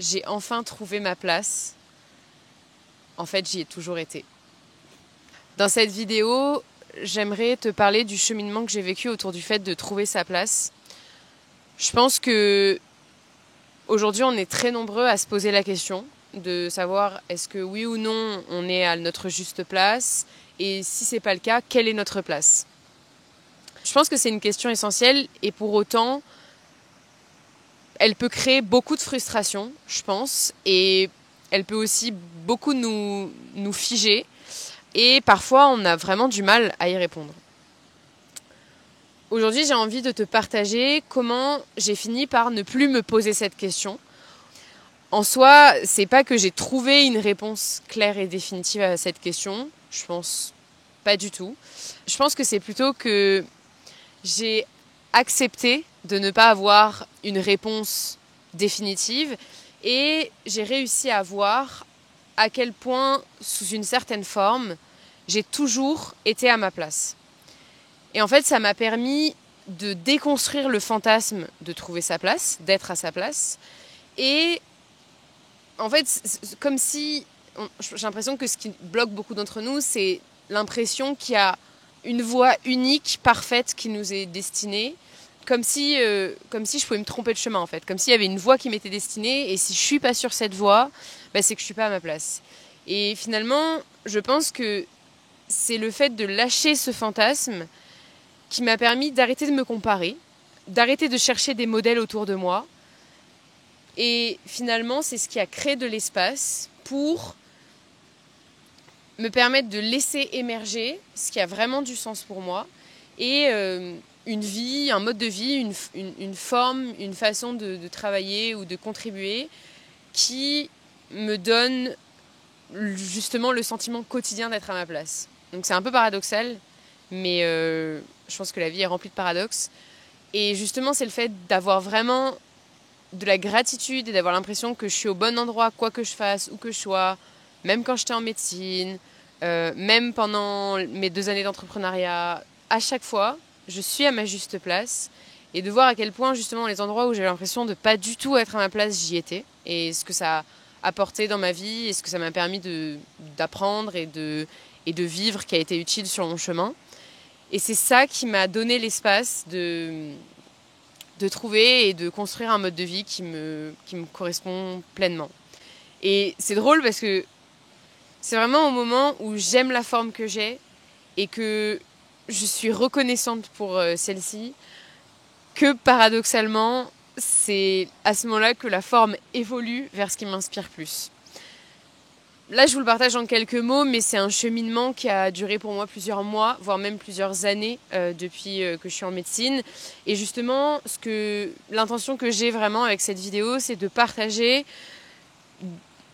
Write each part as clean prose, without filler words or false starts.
j'ai enfin trouvé ma place. En fait, j'y ai toujours été. Dans cette vidéo, j'aimerais te parler du cheminement que j'ai vécu autour du fait de trouver sa place. Je pense que aujourd'hui, on est très nombreux à se poser la question de savoir est-ce que oui ou non on est à notre juste place, et si c'est pas le cas, quelle est notre place? Je pense que c'est une question essentielle, et pour autant, elle peut créer beaucoup de frustration, je pense, et elle peut aussi beaucoup nous figer, et parfois on a vraiment du mal à y répondre. Aujourd'hui, j'ai envie de te partager comment j'ai fini par ne plus me poser cette question. En soi, c'est pas que j'ai trouvé une réponse claire et définitive à cette question, je pense pas du tout. Je pense que c'est plutôt que j'ai accepté de ne pas avoir une réponse définitive, et j'ai réussi à voir à quel point, sous une certaine forme, j'ai toujours été à ma place. Et en fait, ça m'a permis de déconstruire le fantasme de trouver sa place, d'être à sa place. Et en fait, c'est comme si... J'ai l'impression que ce qui bloque beaucoup d'entre nous, c'est l'impression qu'il y a une voie unique, parfaite, qui nous est destinée. Comme si je pouvais me tromper de chemin, en fait. Comme s'il y avait une voie qui m'était destinée, et si je suis pas sur cette voie, bah, c'est que je suis pas à ma place. Et finalement, je pense que c'est le fait de lâcher ce fantasme qui m'a permis d'arrêter de me comparer, d'arrêter de chercher des modèles autour de moi. Et finalement, c'est ce qui a créé de l'espace pour me permettre de laisser émerger ce qui a vraiment du sens pour moi, et une vie, un mode de vie, une forme, une façon de travailler ou de contribuer qui me donne justement le sentiment quotidien d'être à ma place. Donc c'est un peu paradoxal, mais je pense que la vie est remplie de paradoxes. Et justement, c'est le fait d'avoir vraiment de la gratitude et d'avoir l'impression que je suis au bon endroit, quoi que je fasse, où que je sois, même quand j'étais en médecine, même pendant mes 2 années d'entrepreneuriat. À chaque fois, je suis à ma juste place, et de voir à quel point justement les endroits où j'avais l'impression de pas du tout être à ma place, j'y étais, et ce que ça a apporté dans ma vie, et ce que ça m'a permis d'apprendre et de vivre, qui a été utile sur mon chemin. Et c'est ça qui m'a donné l'espace de trouver et de construire un mode de vie qui me correspond pleinement. Et c'est drôle parce que c'est vraiment au moment où j'aime la forme que j'ai et que je suis reconnaissante pour celle-ci, que paradoxalement, c'est à ce moment-là que la forme évolue vers ce qui m'inspire plus. Là, je vous le partage en quelques mots, mais c'est un cheminement qui a duré pour moi plusieurs mois, voire même plusieurs années depuis que je suis en médecine. Et justement, l'intention que j'ai vraiment avec cette vidéo, c'est de partager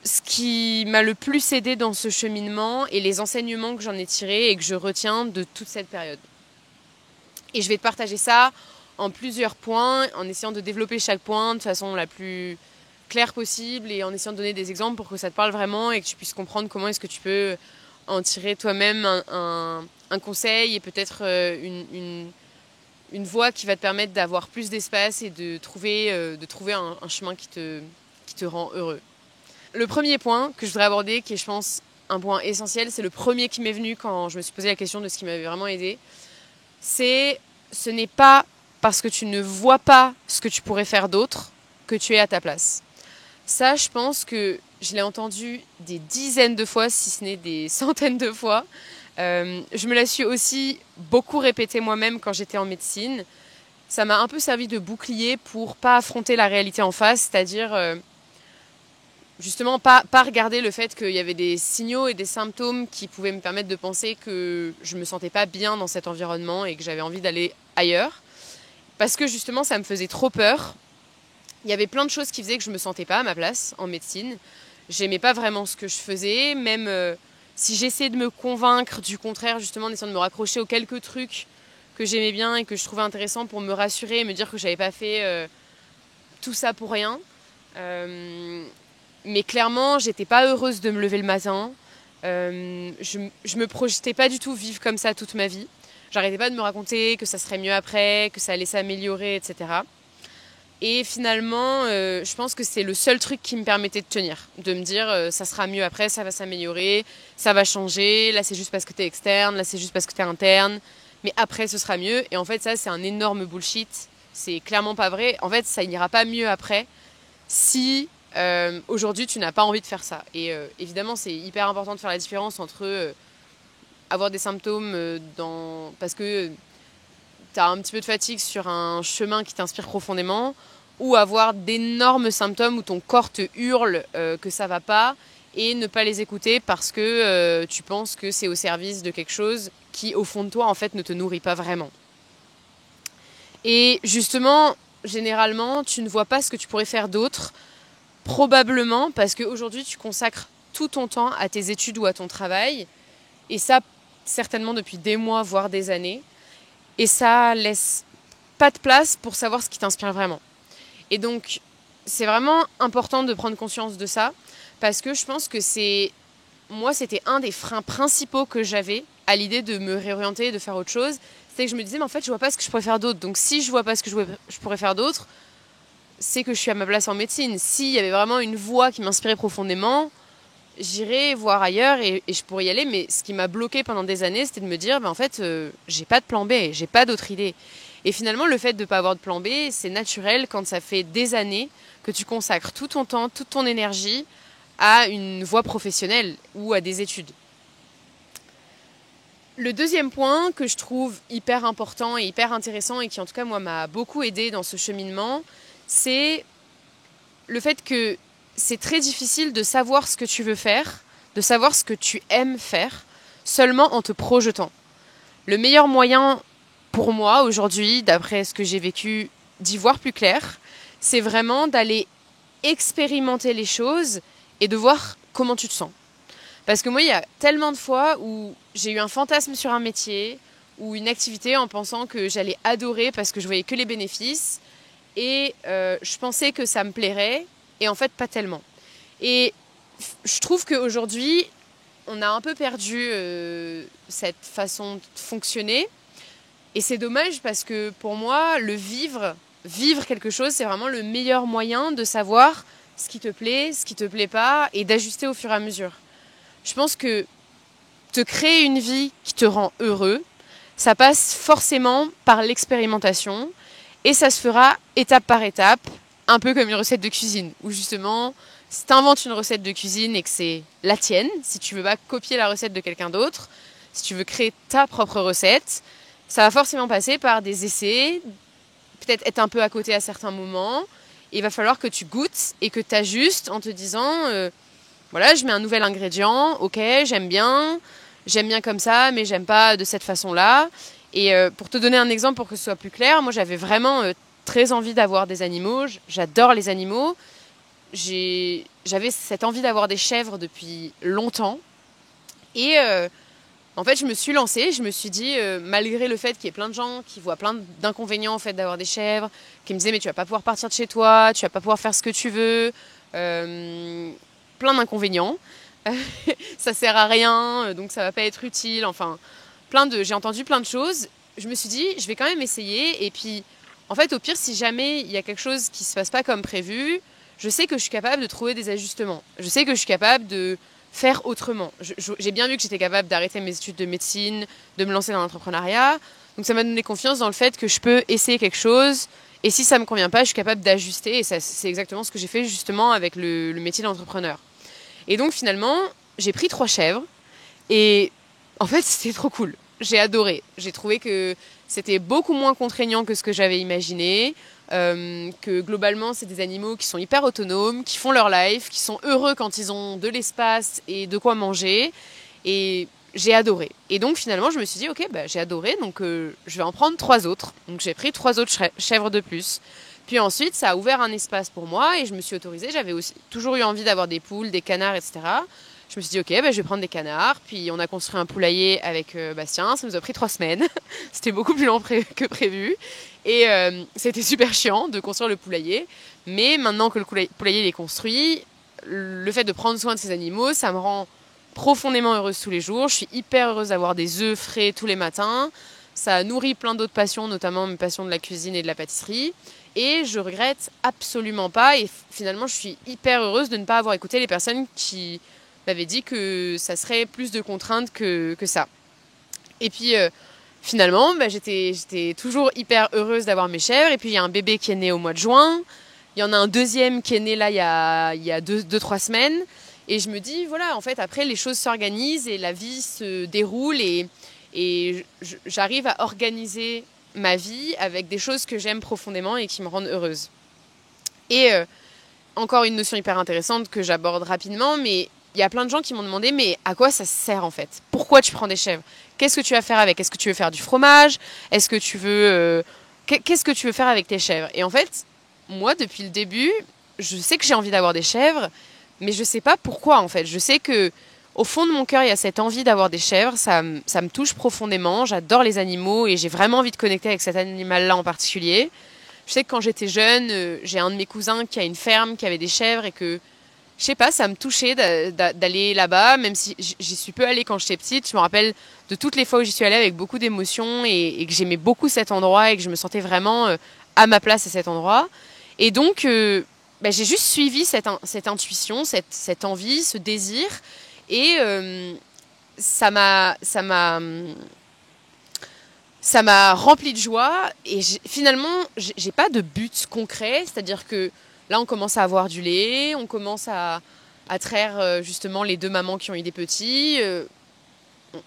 ce qui m'a le plus aidé dans ce cheminement et les enseignements que j'en ai tirés et que je retiens de toute cette période. Et je vais te partager ça en plusieurs points, en essayant de développer chaque point de façon la plus clair possible, et en essayant de donner des exemples pour que ça te parle vraiment et que tu puisses comprendre comment est-ce que tu peux en tirer toi-même un conseil, et peut-être une voie qui va te permettre d'avoir plus d'espace et de trouver un chemin qui te rend heureux. Le premier point que je voudrais aborder, qui est je pense un point essentiel, c'est le premier qui m'est venu quand je me suis posé la question de ce qui m'avait vraiment aidé, ce n'est pas parce que tu ne vois pas ce que tu pourrais faire d'autre que tu es à ta place. Ça, je pense que je l'ai entendu des dizaines de fois, si ce n'est des centaines de fois. Je me la suis aussi beaucoup répétée moi-même quand j'étais en médecine. Ça m'a un peu servi de bouclier pour pas affronter la réalité en face, c'est-à-dire justement pas regarder le fait qu'il y avait des signaux et des symptômes qui pouvaient me permettre de penser que je me sentais pas bien dans cet environnement et que j'avais envie d'aller ailleurs. Parce que justement, ça me faisait trop peur. Il y avait plein de choses qui faisaient que je me sentais pas à ma place en médecine. J'aimais pas vraiment ce que je faisais, même si j'essayais de me convaincre du contraire, justement en essayant de me raccrocher aux quelques trucs que j'aimais bien et que je trouvais intéressants pour me rassurer et me dire que j'avais pas fait tout ça pour rien. Mais clairement, j'étais pas heureuse de me lever le matin. Je me projetais pas du tout vivre comme ça toute ma vie. J'arrêtais pas de me raconter que ça serait mieux après, que ça allait s'améliorer, etc. Et finalement, je pense que c'est le seul truc qui me permettait de tenir. De me dire, ça sera mieux après, ça va s'améliorer, ça va changer. Là, c'est juste parce que t'es externe, là, c'est juste parce que t'es interne. Mais après, ce sera mieux. Et en fait, ça, c'est un énorme bullshit. C'est clairement pas vrai. En fait, ça n'ira pas mieux après si aujourd'hui, tu n'as pas envie de faire ça. Et évidemment, c'est hyper important de faire la différence entre avoir des symptômes parce que tu as un petit peu de fatigue sur un chemin qui t'inspire profondément, ou avoir d'énormes symptômes où ton corps te hurle que ça va pas, et ne pas les écouter parce que tu penses que c'est au service de quelque chose qui, au fond de toi, en fait, ne te nourrit pas vraiment. Et justement, généralement, tu ne vois pas ce que tu pourrais faire d'autre, probablement parce qu'aujourd'hui, tu consacres tout ton temps à tes études ou à ton travail, et ça, certainement depuis des mois, voire des années. Et ça laisse pas de place pour savoir ce qui t'inspire vraiment. Et donc, c'est vraiment important de prendre conscience de ça, parce que je pense que moi, c'était un des freins principaux que j'avais à l'idée de me réorienter, de faire autre chose. C'est que je me disais, mais en fait, je vois pas ce que je pourrais faire d'autre. Donc, si je vois pas ce que je pourrais faire d'autre, c'est que je suis à ma place en médecine. S'il y avait vraiment une voie qui m'inspirait profondément, j'irais voir ailleurs et je pourrais y aller. Mais ce qui m'a bloqué pendant des années, c'était de me dire, en fait, j'ai pas de plan B, j'ai pas d'autre idée. Et finalement, le fait de ne pas avoir de plan B, c'est naturel quand ça fait des années que tu consacres tout ton temps, toute ton énergie à une voie professionnelle ou à des études. Le deuxième point que je trouve hyper important et hyper intéressant et qui en tout cas moi m'a beaucoup aidé dans ce cheminement, c'est le fait que c'est très difficile de savoir ce que tu veux faire, de savoir ce que tu aimes faire, seulement en te projetant. Le meilleur moyen pour moi aujourd'hui, d'après ce que j'ai vécu, d'y voir plus clair, c'est vraiment d'aller expérimenter les choses et de voir comment tu te sens. Parce que moi, il y a tellement de fois où j'ai eu un fantasme sur un métier ou une activité en pensant que j'allais adorer parce que je voyais que les bénéfices et je pensais que ça me plairait et en fait pas tellement. Et je trouve qu'aujourd'hui, on a un peu perdu cette façon de fonctionner et c'est dommage parce que pour moi, vivre quelque chose, c'est vraiment le meilleur moyen de savoir ce qui te plaît, ce qui te plaît pas et d'ajuster au fur et à mesure. Je pense que te créer une vie qui te rend heureux, ça passe forcément par l'expérimentation et ça se fera étape par étape, un peu comme une recette de cuisine, où justement, si tu inventes une recette de cuisine et que c'est la tienne, si tu veux pas copier la recette de quelqu'un d'autre, si tu veux créer ta propre recette, ça va forcément passer par des essais, peut-être être un peu à côté à certains moments, et il va falloir que tu goûtes et que tu ajustes en te disant... voilà, je mets un nouvel ingrédient, ok, j'aime bien comme ça, mais j'aime pas de cette façon-là. Et pour te donner un exemple pour que ce soit plus clair, moi j'avais vraiment très envie d'avoir des animaux, j'adore les animaux. J'avais cette envie d'avoir des chèvres depuis longtemps. Et en fait, je me suis lancée, je me suis dit, malgré le fait qu'il y ait plein de gens qui voient plein d'inconvénients au fait d'avoir des chèvres, qui me disaient, mais tu vas pas pouvoir partir de chez toi, tu vas pas pouvoir faire ce que tu veux. Plein d'inconvénients, ça sert à rien, donc ça va pas être utile, enfin, j'ai entendu plein de choses. Je me suis dit, je vais quand même essayer, et puis, en fait, au pire, si jamais il y a quelque chose qui se passe pas comme prévu, je sais que je suis capable de trouver des ajustements. Je sais que je suis capable de faire autrement. J'ai bien vu que j'étais capable d'arrêter mes études de médecine, de me lancer dans l'entrepreneuriat, donc ça m'a donné confiance dans le fait que je peux essayer quelque chose. Et si ça me convient pas, je suis capable d'ajuster. Et ça, c'est exactement ce que j'ai fait justement avec le métier d'entrepreneur. Et donc finalement, j'ai pris 3 chèvres. Et en fait, c'était trop cool. J'ai adoré. J'ai trouvé que c'était beaucoup moins contraignant que ce que j'avais imaginé. Que globalement, c'est des animaux qui sont hyper autonomes, qui font leur life, qui sont heureux quand ils ont de l'espace et de quoi manger. Et j'ai adoré. Et donc finalement, je me suis dit, ok, j'ai adoré, donc je vais en prendre 3 autres. Donc j'ai pris 3 autres chèvres de plus. Puis ensuite, ça a ouvert un espace pour moi et je me suis autorisée. J'avais aussi toujours eu envie d'avoir des poules, des canards, etc. Je me suis dit, ok, je vais prendre des canards. Puis on a construit un poulailler avec Bastien. Ça nous a pris 3 semaines. C'était beaucoup plus lent que prévu. Et c'était super chiant de construire le poulailler. Mais maintenant que le poulailler est construit, le fait de prendre soin de ces animaux, ça me rend profondément heureuse tous les jours. Je suis hyper heureuse d'avoir des œufs frais tous les matins. Ça nourrit plein d'autres passions, notamment mes passions de la cuisine et de la pâtisserie. Et je regrette absolument pas. Et finalement, je suis hyper heureuse de ne pas avoir écouté les personnes qui m'avaient dit que ça serait plus de contraintes que ça. Et puis, finalement, j'étais toujours hyper heureuse d'avoir mes chèvres. Et puis, il y a un bébé qui est né au mois de juin. Il y en a un deuxième qui est né là il y a 2-3 semaines. Et je me dis, voilà, en fait, après, les choses s'organisent et la vie se déroule. Et j'arrive à organiser ma vie avec des choses que j'aime profondément et qui me rendent heureuse. Et encore une notion hyper intéressante que j'aborde rapidement, mais il y a plein de gens qui m'ont demandé, mais à quoi ça sert en fait? Pourquoi tu prends des chèvres? Qu'est-ce que tu vas faire avec? Est-ce que tu veux faire du fromage? Est-ce que tu veux... Qu'est-ce que tu veux faire avec tes chèvres? Et en fait, moi, depuis le début, je sais que j'ai envie d'avoir des chèvres, mais je sais pas pourquoi en fait. Je sais que au fond de mon cœur, il y a cette envie d'avoir des chèvres, ça me touche profondément, j'adore les animaux et j'ai vraiment envie de connecter avec cet animal-là en particulier. Je sais que quand j'étais jeune, j'ai un de mes cousins qui a une ferme, qui avait des chèvres et que, je sais pas, ça me touchait d'aller là-bas, même si j'y suis peu allée quand j'étais petite. Je me rappelle de toutes les fois où j'y suis allée avec beaucoup d'émotion et que j'aimais beaucoup cet endroit et que je me sentais vraiment à ma place à cet endroit. Et donc, j'ai juste suivi cette intuition, cette envie, ce désir. Et ça m'a rempli de joie. Et finalement, j'ai pas de but concret. C'est-à-dire que là, on commence à avoir du lait, on commence à traire justement les 2 mamans qui ont eu des petits.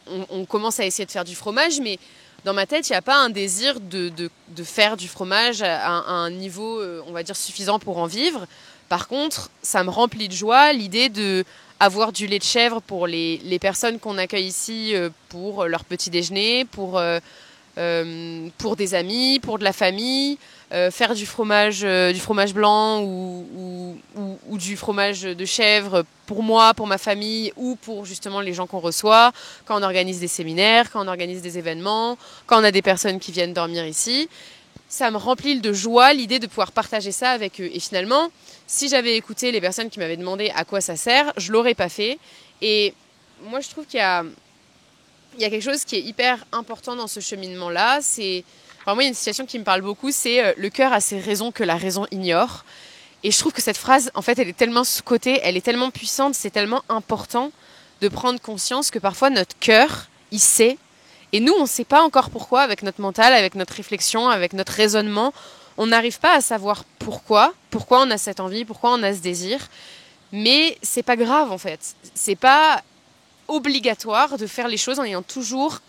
On commence à essayer de faire du fromage, mais dans ma tête, il n'y a pas un désir de faire du fromage à un niveau, on va dire, suffisant pour en vivre. Par contre, ça me remplit de joie l'idée de avoir du lait de chèvre pour les personnes qu'on accueille ici pour leur petit déjeuner, pour des amis, pour de la famille, faire du fromage blanc ou du fromage de chèvre pour moi, pour ma famille ou pour justement les gens qu'on reçoit, quand on organise des séminaires, quand on organise des événements, quand on a des personnes qui viennent dormir ici. Ça me remplit de joie l'idée de pouvoir partager ça avec eux. Et finalement, si j'avais écouté les personnes qui m'avaient demandé à quoi ça sert, je ne l'aurais pas fait. Et moi, je trouve qu'il y a quelque chose qui est hyper important dans ce cheminement-là. Moi, il y a une citation qui me parle beaucoup, c'est « le cœur a ses raisons que la raison ignore ». Et je trouve que cette phrase, en fait, elle est tellement sous-cotée, elle est tellement puissante, c'est tellement important de prendre conscience que parfois notre cœur, il sait. Et nous, on ne sait pas encore pourquoi, avec notre mental, avec notre réflexion, avec notre raisonnement. On n'arrive pas à savoir pourquoi on a cette envie, pourquoi on a ce désir. Mais c'est pas grave, en fait. C'est pas obligatoire de faire les choses en ayant toujours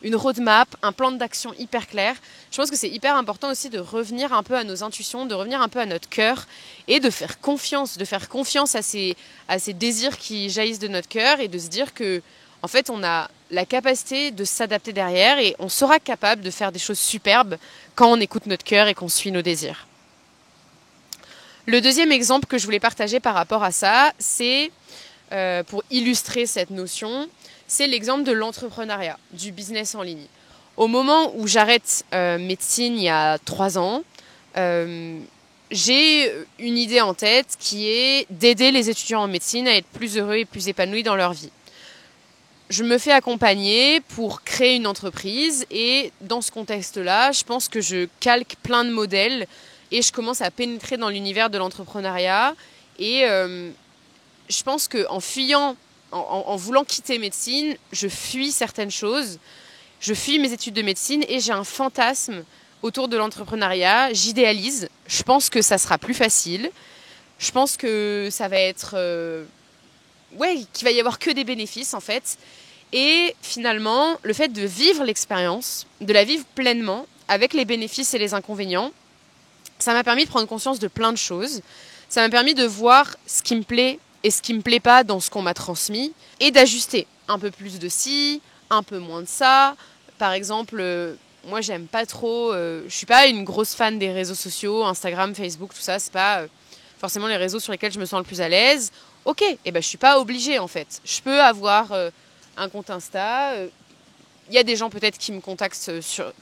une roadmap, un plan d'action hyper clair. Je pense que c'est hyper important aussi de revenir un peu à nos intuitions, de revenir un peu à notre cœur et de faire confiance à ces désirs qui jaillissent de notre cœur et de se dire que en fait, on a la capacité de s'adapter derrière et on sera capable de faire des choses superbes quand on écoute notre cœur et qu'on suit nos désirs. Le deuxième exemple que je voulais partager par rapport à ça, c'est, pour illustrer cette notion, c'est l'exemple de l'entrepreneuriat, du business en ligne. Au moment où j'arrête médecine il y a 3 ans, j'ai une idée en tête qui est d'aider les étudiants en médecine à être plus heureux et plus épanouis dans leur vie. Je me fais accompagner pour créer une entreprise et dans ce contexte-là, je pense que je calque plein de modèles et je commence à pénétrer dans l'univers de l'entrepreneuriat. Et je pense qu'en fuyant, en voulant quitter médecine, je fuis certaines choses. Je fuis mes études de médecine et j'ai un fantasme autour de l'entrepreneuriat. J'idéalise. Je pense que ça sera plus facile. Je pense que ça va être... qu'il va y avoir que des bénéfices en fait. Et finalement, le fait de vivre l'expérience, de la vivre pleinement, avec les bénéfices et les inconvénients, ça m'a permis de prendre conscience de plein de choses. Ça m'a permis de voir ce qui me plaît et ce qui me plaît pas dans ce qu'on m'a transmis, et d'ajuster un peu plus de ci, un peu moins de ça. Par exemple, moi j'aime pas trop, je suis pas une grosse fan des réseaux sociaux, Instagram, Facebook, tout ça, c'est pas forcément les réseaux sur lesquels je me sens le plus à l'aise. Ok, je suis pas obligée en fait. Je peux avoir un compte Insta. Il y a des gens peut-être qui me contactent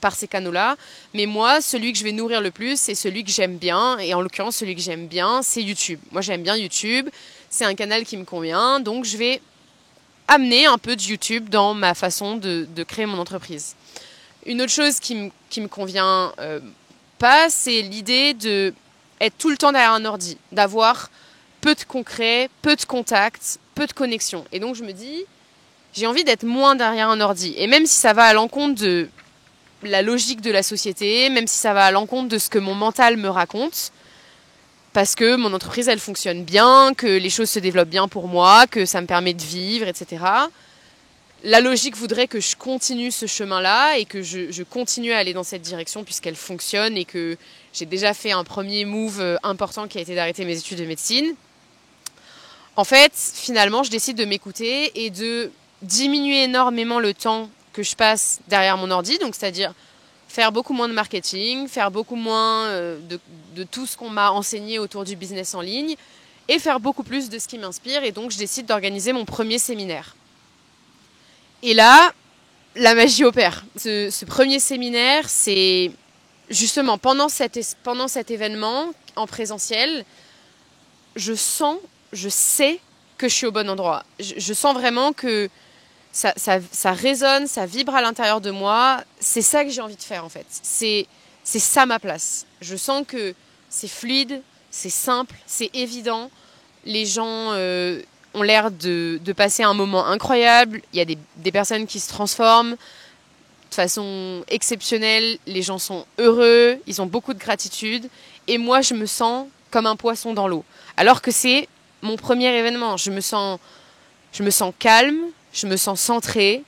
par ces canaux-là. Mais moi, celui que je vais nourrir le plus, c'est celui que j'aime bien. Et en l'occurrence, celui que j'aime bien, c'est YouTube. Moi, j'aime bien YouTube. C'est un canal qui me convient. Donc, je vais amener un peu de YouTube dans ma façon de créer mon entreprise. Une autre chose qui me convient pas, c'est l'idée de être tout le temps derrière un ordi, d'avoir peu de concret, peu de contacts, peu de connexions. Et donc je me dis, j'ai envie d'être moins derrière un ordi. Et même si ça va à l'encontre de la logique de la société, même si ça va à l'encontre de ce que mon mental me raconte, parce que mon entreprise, elle fonctionne bien, que les choses se développent bien pour moi, que ça me permet de vivre, etc. La logique voudrait que je continue ce chemin-là et que je continue à aller dans cette direction puisqu'elle fonctionne et que j'ai déjà fait un premier move important qui a été d'arrêter mes études de médecine. En fait, finalement, je décide de m'écouter et de diminuer énormément le temps que je passe derrière mon ordi, donc c'est-à-dire faire beaucoup moins de marketing, faire beaucoup moins de tout ce qu'on m'a enseigné autour du business en ligne et faire beaucoup plus de ce qui m'inspire. Et donc, je décide d'organiser mon premier séminaire. Et là, la magie opère. Ce premier séminaire, c'est justement pendant cet événement en présentiel, je sais que je suis au bon endroit. Je sens vraiment que ça résonne, ça vibre à l'intérieur de moi. C'est ça que j'ai envie de faire en fait. C'est ça ma place. Je sens que c'est fluide, c'est simple, c'est évident. Les gens ont l'air de passer un moment incroyable. Il y a des personnes qui se transforment de façon exceptionnelle. Les gens sont heureux, ils ont beaucoup de gratitude. Et moi, je me sens comme un poisson dans l'eau. Alors que c'est mon premier événement. Je me sens calme, je me sens centrée,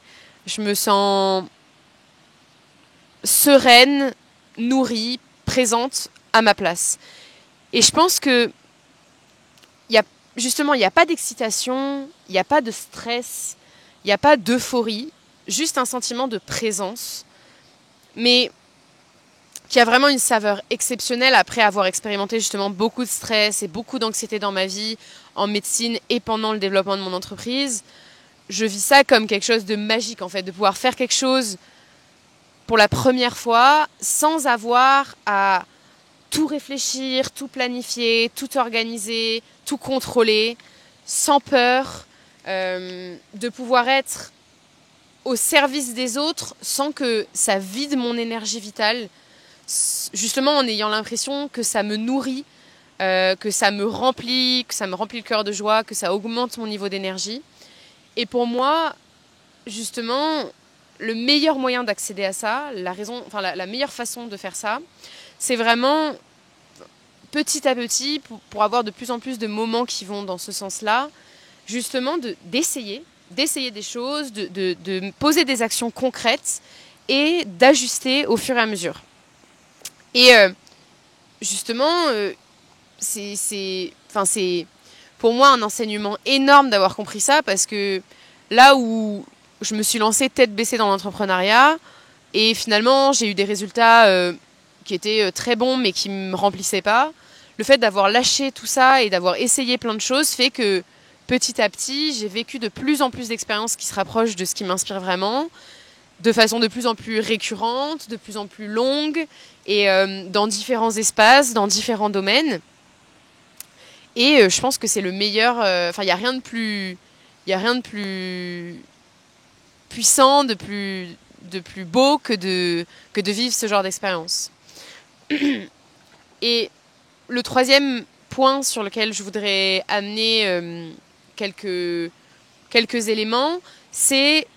je me sens sereine, nourrie, présente à ma place. Et je pense que justement, il n'y a pas d'excitation, il n'y a pas de stress, il n'y a pas d'euphorie, juste un sentiment de présence, mais qui a vraiment une saveur exceptionnelle après avoir expérimenté justement beaucoup de stress et beaucoup d'anxiété dans ma vie, en médecine et pendant le développement de mon entreprise. Je vis ça comme quelque chose de magique en fait, de pouvoir faire quelque chose pour la première fois sans avoir à tout réfléchir, tout planifier, tout organiser, tout contrôler, sans peur, de pouvoir être au service des autres sans que ça vide mon énergie vitale, justement en ayant l'impression que ça me nourrit, que ça me remplit le cœur de joie, que ça augmente mon niveau d'énergie. Et pour moi, justement, le meilleur moyen d'accéder à ça, la meilleure façon de faire ça, c'est vraiment petit à petit, pour avoir de plus en plus de moments qui vont dans ce sens-là, justement d'essayer des choses, de poser des actions concrètes et d'ajuster au fur et à mesure. Et justement, c'est pour moi un enseignement énorme d'avoir compris ça, parce que là où je me suis lancée tête baissée dans l'entrepreneuriat, et finalement j'ai eu des résultats qui étaient très bons mais qui ne me remplissaient pas, le fait d'avoir lâché tout ça et d'avoir essayé plein de choses fait que petit à petit j'ai vécu de plus en plus d'expériences qui se rapprochent de ce qui m'inspire vraiment, de façon de plus en plus récurrente, de plus en plus longue, et dans différents espaces, dans différents domaines. Et je pense que c'est le meilleur. Il n'y a rien de plus puissant, de plus beau que de vivre ce genre d'expérience. Et le troisième point sur lequel je voudrais amener quelques éléments, c'est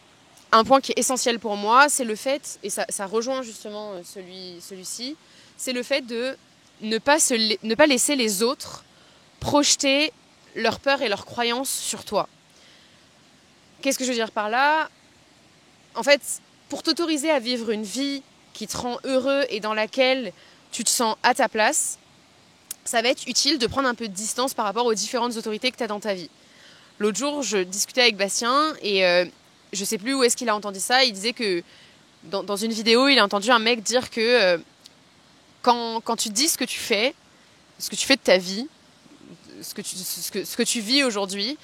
un point qui est essentiel pour moi, c'est le fait, et ça rejoint justement celui-ci, c'est le fait de ne pas laisser les autres projeter leurs peurs et leurs croyances sur toi. Qu'est-ce que je veux dire par là ? En fait, pour t'autoriser à vivre une vie qui te rend heureux et dans laquelle tu te sens à ta place, ça va être utile de prendre un peu de distance par rapport aux différentes autorités que tu as dans ta vie. L'autre jour, je discutais avec Bastien et je sais plus où est-ce qu'il a entendu ça. Il disait que dans une vidéo, il a entendu un mec dire que quand tu dis ce que tu fais de ta vie, ce que tu vis aujourd'hui,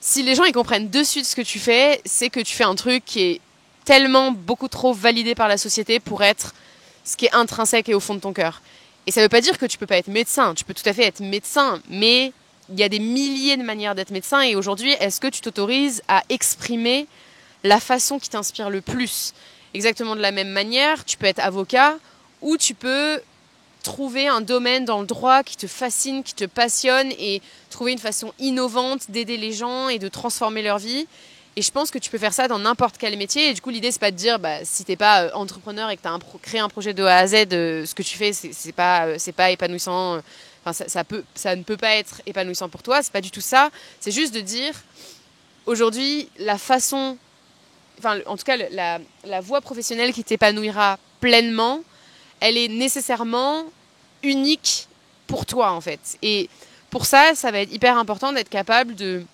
si les gens ils comprennent de suite ce que tu fais, c'est que tu fais un truc qui est tellement beaucoup trop validé par la société pour être ce qui est intrinsèque et au fond de ton cœur. Et ça veut pas dire que tu peux pas être médecin, tu peux tout à fait être médecin, mais il y a des milliers de manières d'être médecin, et aujourd'hui, est-ce que tu t'autorises à exprimer la façon qui t'inspire le plus ? Exactement de la même manière, tu peux être avocat, ou tu peux trouver un domaine dans le droit qui te fascine, qui te passionne et trouver une façon innovante d'aider les gens et de transformer leur vie. Et je pense que tu peux faire ça dans n'importe quel métier. Et du coup, l'idée, c'est pas de dire, si t'es pas entrepreneur et que tu as créé un projet de A à Z, ce que tu fais, c'est pas épanouissant. Enfin, ça ne peut pas être épanouissant pour toi. C'est pas du tout ça. C'est juste de dire, aujourd'hui, la façon, enfin, en tout cas, la voie professionnelle qui t'épanouira pleinement, elle est nécessairement unique pour toi, en fait. Et pour ça, ça va être hyper important d'être capable de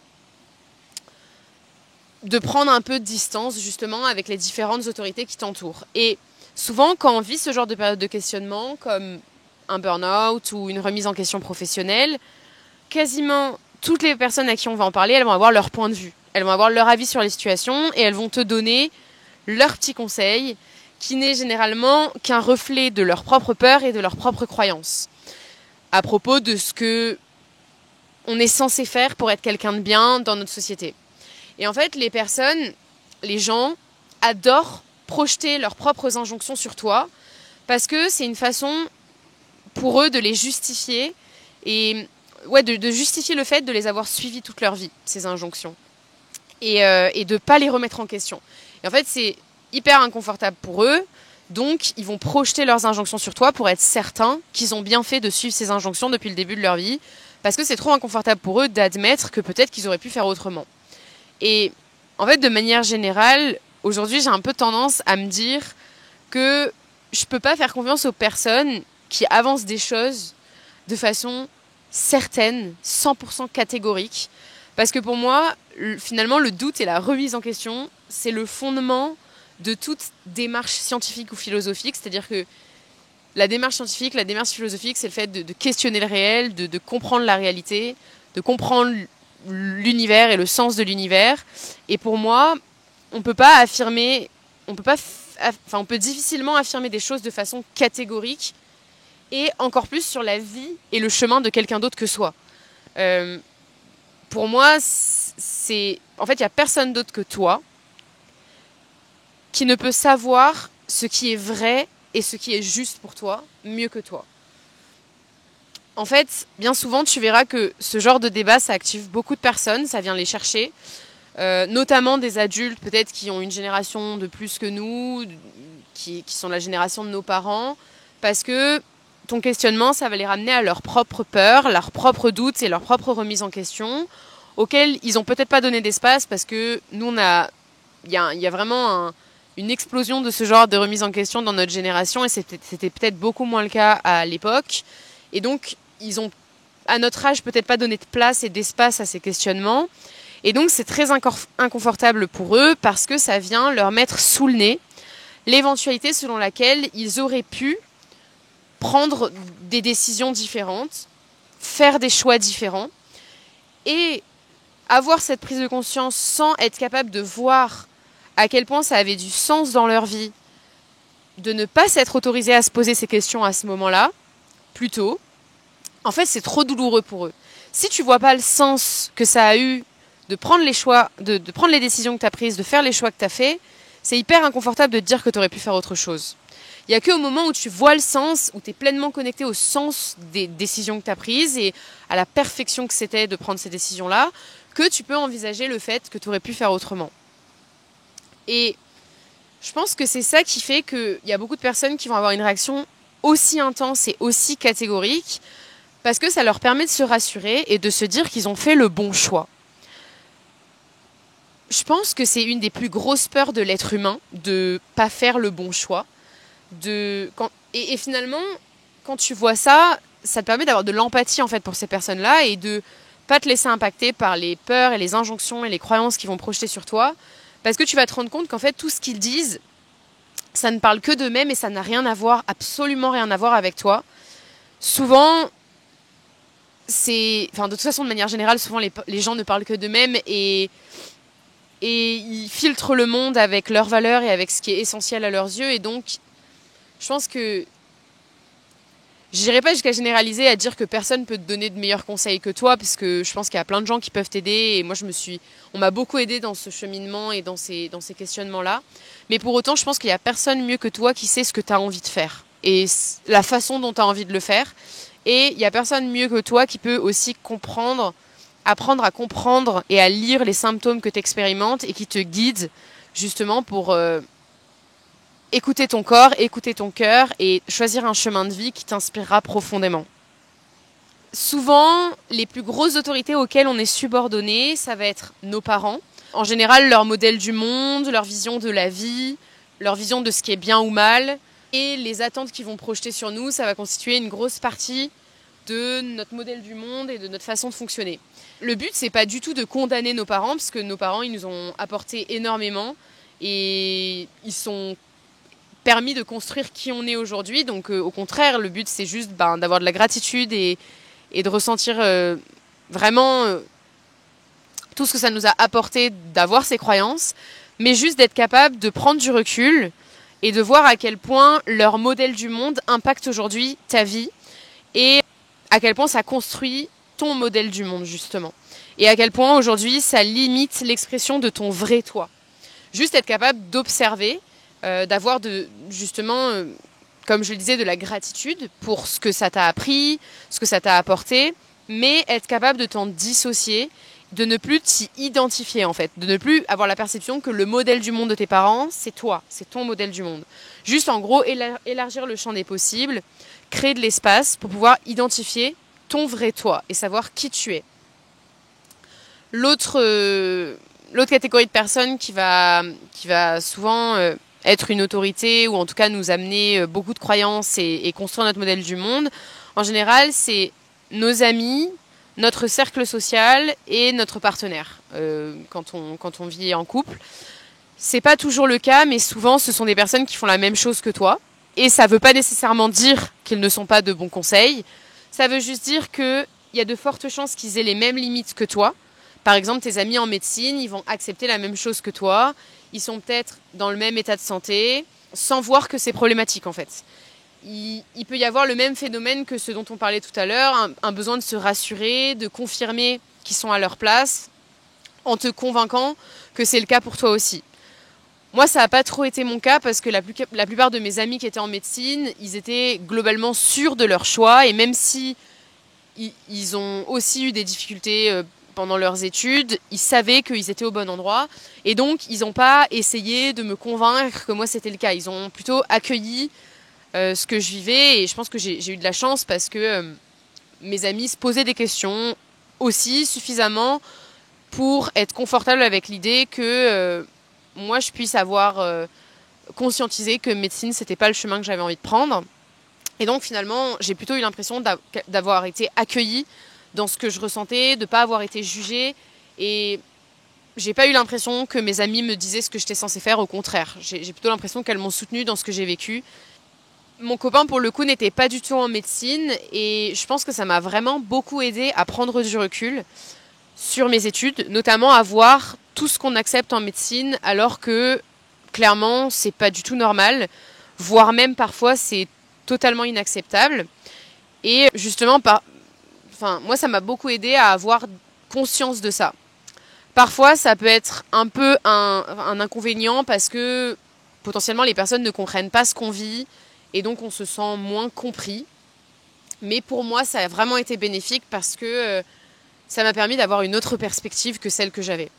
prendre un peu de distance, justement, avec les différentes autorités qui t'entourent. Et souvent, quand on vit ce genre de période de questionnement, comme un burn-out ou une remise en question professionnelle, quasiment toutes les personnes à qui on va en parler, elles vont avoir leur point de vue. Elles vont avoir leur avis sur les situations et elles vont te donner leurs petits conseils, qui n'est généralement qu'un reflet de leur propre peur et de leurs propres croyances, à propos de ce que on est censé faire pour être quelqu'un de bien dans notre société. Et en fait, les gens adorent projeter leurs propres injonctions sur toi parce que c'est une façon pour eux de les justifier et de justifier le fait de les avoir suivis toute leur vie, ces injonctions, et de ne pas les remettre en question. Et en fait, c'est hyper inconfortable pour eux, donc ils vont projeter leurs injonctions sur toi pour être certains qu'ils ont bien fait de suivre ces injonctions depuis le début de leur vie, parce que c'est trop inconfortable pour eux d'admettre que peut-être qu'ils auraient pu faire autrement. Et en fait, de manière générale, aujourd'hui, j'ai un peu tendance à me dire que je peux pas faire confiance aux personnes qui avancent des choses de façon certaine, 100% catégorique. Parce que pour moi, finalement, le doute et la remise en question, c'est le fondement de toute démarche scientifique ou philosophique. C'est-à-dire que la démarche scientifique, la démarche philosophique, c'est le fait de questionner le réel, de comprendre la réalité, de comprendre l'univers et le sens de l'univers. Et pour moi, on peut difficilement affirmer des choses de façon catégorique, et encore plus sur la vie et le chemin de quelqu'un d'autre que soi. Pour moi, en fait, il n'y a personne d'autre que toi qui ne peut savoir ce qui est vrai et ce qui est juste pour toi mieux que toi. En fait, bien souvent, tu verras que ce genre de débat, ça active beaucoup de personnes, ça vient les chercher, notamment des adultes peut-être qui ont une génération de plus que nous, qui sont la génération de nos parents, parce que ton questionnement, ça va les ramener à leurs propres peurs, leurs propres doutes et leurs propres remises en question, auxquelles ils n'ont peut-être pas donné d'espace, parce que nous, il y a vraiment une explosion de ce genre de remise en question dans notre génération, et c'était peut-être beaucoup moins le cas à l'époque. Et donc, ils ont, à notre âge, peut-être pas donné de place et d'espace à ces questionnements. Et donc, c'est très inconfortable pour eux parce que ça vient leur mettre sous le nez l'éventualité selon laquelle ils auraient pu prendre des décisions différentes, faire des choix différents et avoir cette prise de conscience sans être capable de voir à quel point ça avait du sens dans leur vie de ne pas s'être autorisé à se poser ces questions à ce moment-là, plus tôt. En fait, c'est trop douloureux pour eux. Si tu vois pas le sens que ça a eu de prendre les choix, de prendre les décisions que tu as prises, de faire les choix que tu as fait, c'est hyper inconfortable de te dire que tu aurais pu faire autre chose. Il n'y a qu'au moment où tu vois le sens, où tu es pleinement connecté au sens des décisions que tu as prises et à la perfection que c'était de prendre ces décisions-là, que tu peux envisager le fait que tu aurais pu faire autrement. Et je pense que c'est ça qui fait qu'il y a beaucoup de personnes qui vont avoir une réaction aussi intense et aussi catégorique, parce que ça leur permet de se rassurer et de se dire qu'ils ont fait le bon choix. Je pense que c'est une des plus grosses peurs de l'être humain, de pas faire le bon choix. Et finalement, quand tu vois ça, ça te permet d'avoir de l'empathie en fait pour ces personnes-là et de pas te laisser impacter par les peurs et les injonctions et les croyances qu'ils vont projeter sur toi, parce que tu vas te rendre compte qu'en fait tout ce qu'ils disent, ça ne parle que d'eux-mêmes et ça n'a rien à voir, absolument rien à voir avec toi. Souvent, de toute façon, de manière générale, souvent les gens ne parlent que d'eux-mêmes et ils filtrent le monde avec leurs valeurs et avec ce qui est essentiel à leurs yeux. Et donc, je pense que j'irai pas jusqu'à généraliser, à dire que personne peut te donner de meilleurs conseils que toi, parce que je pense qu'il y a plein de gens qui peuvent t'aider. Et moi, on m'a beaucoup aidé dans ce cheminement et dans ces questionnements-là. Mais pour autant, je pense qu'il y a personne mieux que toi qui sait ce que tu as envie de faire. et la façon dont tu as envie de le faire. Et il n'y a personne mieux que toi qui peut aussi apprendre à comprendre et à lire les symptômes que tu expérimentes et qui te guide justement pour écouter ton corps, écouter ton cœur et choisir un chemin de vie qui t'inspirera profondément. Souvent, les plus grosses autorités auxquelles on est subordonné, ça va être nos parents. En général, leur modèle du monde, leur vision de la vie, leur vision de ce qui est bien ou mal, et les attentes qu'ils vont projeter sur nous, ça va constituer une grosse partie de notre modèle du monde et de notre façon de fonctionner. Le but, c'est pas du tout de condamner nos parents, parce que nos parents, ils nous ont apporté énormément, et ils sont permis de construire qui on est aujourd'hui. Donc au contraire, le but, c'est juste d'avoir de la gratitude et de ressentir vraiment tout ce que ça nous a apporté d'avoir ces croyances, mais juste d'être capable de prendre du recul et de voir à quel point leur modèle du monde impacte aujourd'hui ta vie et à quel point ça construit ton modèle du monde, justement. Et à quel point aujourd'hui ça limite l'expression de ton vrai toi. Juste être capable d'observer, d'avoir justement, comme je le disais, de la gratitude pour ce que ça t'a appris, ce que ça t'a apporté, mais être capable de t'en dissocier, de ne plus t'y identifier en fait, de ne plus avoir la perception que le modèle du monde de tes parents, c'est toi, c'est ton modèle du monde. Juste en gros, élargir le champ des possibles, créer de l'espace pour pouvoir identifier ton vrai toi et savoir qui tu es. L'autre catégorie de personnes qui va souvent être une autorité ou en tout cas nous amener beaucoup de croyances et construire notre modèle du monde, en général, c'est nos amis, notre cercle social et notre partenaire quand on vit en couple. C'est pas toujours le cas, mais souvent ce sont des personnes qui font la même chose que toi. Et ça veut pas nécessairement dire qu'ils ne sont pas de bons conseils. Ça veut juste dire qu'il y a de fortes chances qu'ils aient les mêmes limites que toi. Par exemple, tes amis en médecine, ils vont accepter la même chose que toi. Ils sont peut-être dans le même état de santé, sans voir que c'est problématique en fait. Il peut y avoir le même phénomène que ce dont on parlait tout à l'heure, un besoin de se rassurer, de confirmer qu'ils sont à leur place, en te convainquant que c'est le cas pour toi aussi. Moi, ça n'a pas trop été mon cas parce que la plupart de mes amis qui étaient en médecine, ils étaient globalement sûrs de leur choix et même si ils ont aussi eu des difficultés pendant leurs études, ils savaient qu'ils étaient au bon endroit et donc ils n'ont pas essayé de me convaincre que moi c'était le cas. Ils ont plutôt accueilli ce que je vivais et je pense que j'ai eu de la chance parce que mes amis se posaient des questions aussi suffisamment pour être confortable avec l'idée que moi je puisse avoir conscientisé que médecine c'était pas le chemin que j'avais envie de prendre. Et donc finalement j'ai plutôt eu l'impression d'avoir été accueillie dans ce que je ressentais, de ne pas avoir été jugée et j'ai pas eu l'impression que mes amis me disaient ce que j'étais censée faire, au contraire. J'ai plutôt l'impression qu'elles m'ont soutenue dans ce que j'ai vécu. Mon copain, pour le coup, n'était pas du tout en médecine et je pense que ça m'a vraiment beaucoup aidé à prendre du recul sur mes études, notamment à voir tout ce qu'on accepte en médecine alors que, clairement, c'est pas du tout normal, voire même parfois c'est totalement inacceptable. Et justement, moi, ça m'a beaucoup aidé à avoir conscience de ça. Parfois, ça peut être un peu un inconvénient parce que potentiellement les personnes ne comprennent pas ce qu'on vit et donc on se sent moins compris. Mais pour moi, ça a vraiment été bénéfique parce que ça m'a permis d'avoir une autre perspective que celle que j'avais.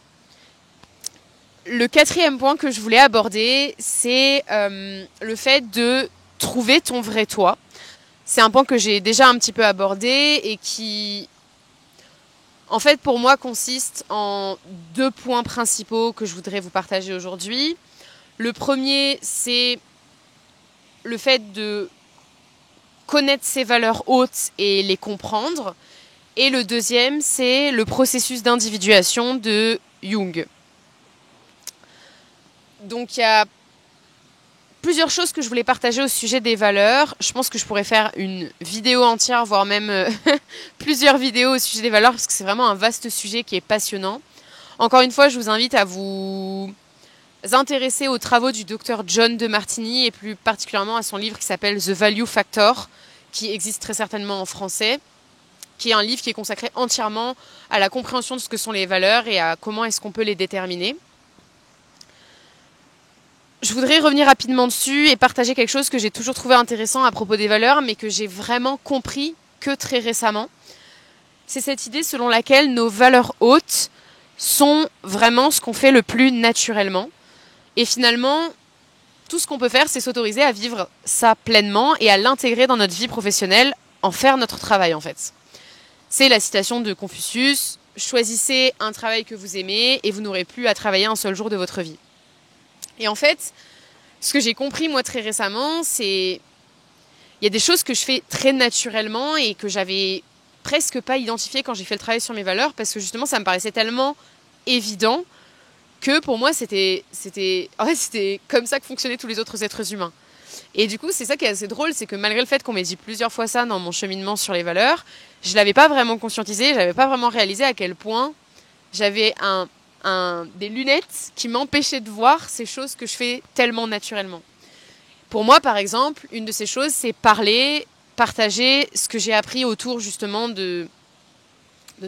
Le quatrième point que je voulais aborder, c'est le fait de trouver ton vrai toi. C'est un point que j'ai déjà un petit peu abordé et qui, en fait, pour moi, consiste en 2 points principaux que je voudrais vous partager aujourd'hui. Le premier, c'est le fait de connaître ses valeurs hautes et les comprendre. Et le deuxième, c'est le processus d'individuation de Jung. Donc il y a plusieurs choses que je voulais partager au sujet des valeurs. Je pense que je pourrais faire une vidéo entière, voire même plusieurs vidéos au sujet des valeurs, parce que c'est vraiment un vaste sujet qui est passionnant. Encore une fois, je vous invite à vous intéresser aux travaux du docteur John Demartini et plus particulièrement à son livre qui s'appelle The Value Factor, qui existe très certainement en français, qui est un livre qui est consacré entièrement à la compréhension de ce que sont les valeurs et à comment est-ce qu'on peut les déterminer. je voudrais revenir rapidement dessus et partager quelque chose que j'ai toujours trouvé intéressant à propos des valeurs, mais que j'ai vraiment compris que très récemment. C'est cette idée selon laquelle nos valeurs hautes sont vraiment ce qu'on fait le plus naturellement. Et finalement, tout ce qu'on peut faire, c'est s'autoriser à vivre ça pleinement et à l'intégrer dans notre vie professionnelle, en faire notre travail en fait. C'est la citation de Confucius, « Choisissez un travail que vous aimez et vous n'aurez plus à travailler un seul jour de votre vie ». Et en fait, ce que j'ai compris moi très récemment, c'est il y a des choses que je fais très naturellement et que j'avais presque pas identifiées quand j'ai fait le travail sur mes valeurs parce que justement ça me paraissait tellement évident que pour moi c'était comme ça que fonctionnaient tous les autres êtres humains. Et du coup, c'est ça qui est assez drôle, c'est que malgré le fait qu'on m'ait dit plusieurs fois ça dans mon cheminement sur les valeurs, je l'avais pas vraiment conscientisé, je n'avais pas vraiment réalisé à quel point j'avais des lunettes qui m'empêchaient de voir ces choses que je fais tellement naturellement. Pour moi, par exemple, une de ces choses, c'est partager ce que j'ai appris autour justement de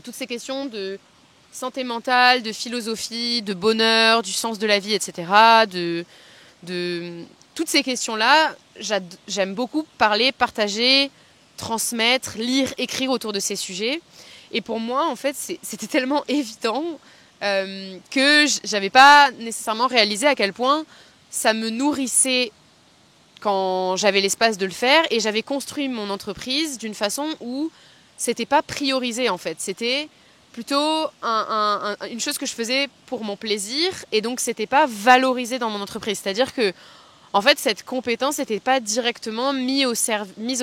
toutes ces questions de santé mentale, de philosophie, de bonheur, du sens de la vie, etc. De toutes ces questions-là, j'aime beaucoup parler, partager, transmettre, lire, écrire autour de ces sujets. Et pour moi, en fait, c'était tellement évident que j'avais pas nécessairement réalisé à quel point ça me nourrissait quand j'avais l'espace de le faire, et j'avais construit mon entreprise d'une façon où c'était pas priorisé en fait, c'était plutôt une chose que je faisais pour mon plaisir, et donc c'était pas valorisé dans mon entreprise. C'est-à-dire que en fait cette compétence n'était pas directement mise au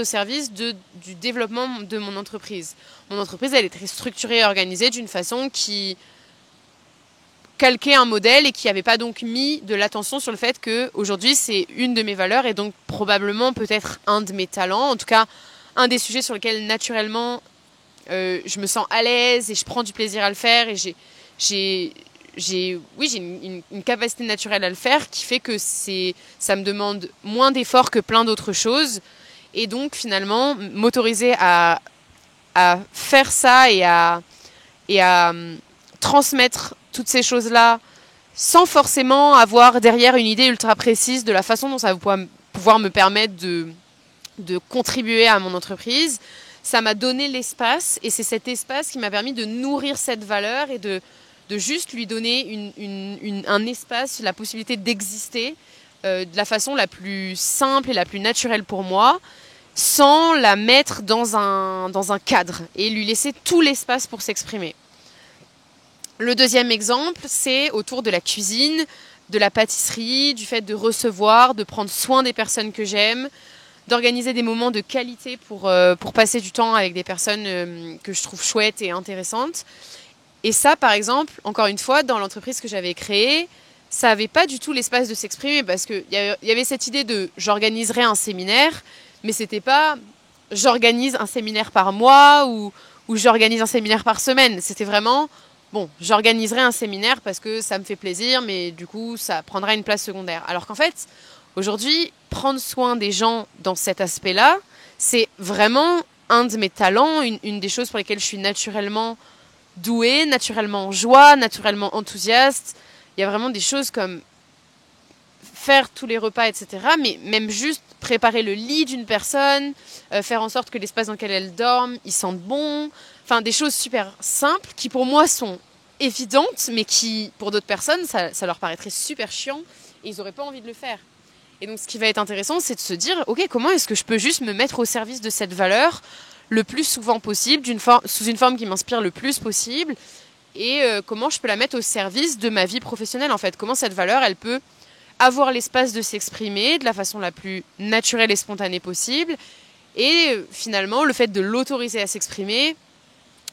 service du développement de mon entreprise. Mon entreprise, elle est très structurée et organisée d'une façon qui calquer un modèle et qui n'avait pas donc mis de l'attention sur le fait qu'aujourd'hui c'est une de mes valeurs et donc probablement peut-être un de mes talents, en tout cas un des sujets sur lesquels naturellement je me sens à l'aise et je prends du plaisir à le faire, et j'ai une capacité naturelle à le faire qui fait que ça me demande moins d'efforts que plein d'autres choses, et donc finalement m'autoriser à faire ça et à transmettre toutes ces choses-là sans forcément avoir derrière une idée ultra précise de la façon dont ça va pouvoir me permettre de contribuer à mon entreprise. Ça m'a donné l'espace, et c'est cet espace qui m'a permis de nourrir cette valeur et de juste lui donner un espace, la possibilité d'exister de la façon la plus simple et la plus naturelle pour moi, sans la mettre dans un cadre et lui laisser tout l'espace pour s'exprimer. Le deuxième exemple, c'est autour de la cuisine, de la pâtisserie, du fait de recevoir, de prendre soin des personnes que j'aime, d'organiser des moments de qualité pour passer du temps avec des personnes que je trouve chouettes et intéressantes. Et ça, par exemple, encore une fois, dans l'entreprise que j'avais créée, ça n'avait pas du tout l'espace de s'exprimer, parce qu'il y avait cette idée de j'organiserai un séminaire, mais c'était pas j'organise un séminaire par mois ou j'organise un séminaire par semaine. C'était vraiment bon, j'organiserai un séminaire parce que ça me fait plaisir, mais du coup, ça prendra une place secondaire. Alors qu'en fait, aujourd'hui, prendre soin des gens dans cet aspect-là, c'est vraiment un de mes talents, une des choses pour lesquelles je suis naturellement douée, naturellement en joie, naturellement enthousiaste. Il y a vraiment des choses comme faire tous les repas, etc. Mais même juste préparer le lit d'une personne, faire en sorte que l'espace dans lequel elle dorme, il sente bon. Enfin, des choses super simples qui pour moi sont évidentes, mais qui pour d'autres personnes, ça leur paraîtrait super chiant et ils n'auraient pas envie de le faire. Et donc ce qui va être intéressant, c'est de se dire, ok, comment est-ce que je peux juste me mettre au service de cette valeur le plus souvent possible, sous une forme qui m'inspire le plus possible, et comment je peux la mettre au service de ma vie professionnelle en fait. Comment cette valeur, elle peut avoir l'espace de s'exprimer de la façon la plus naturelle et spontanée possible. Et finalement, le fait de l'autoriser à s'exprimer,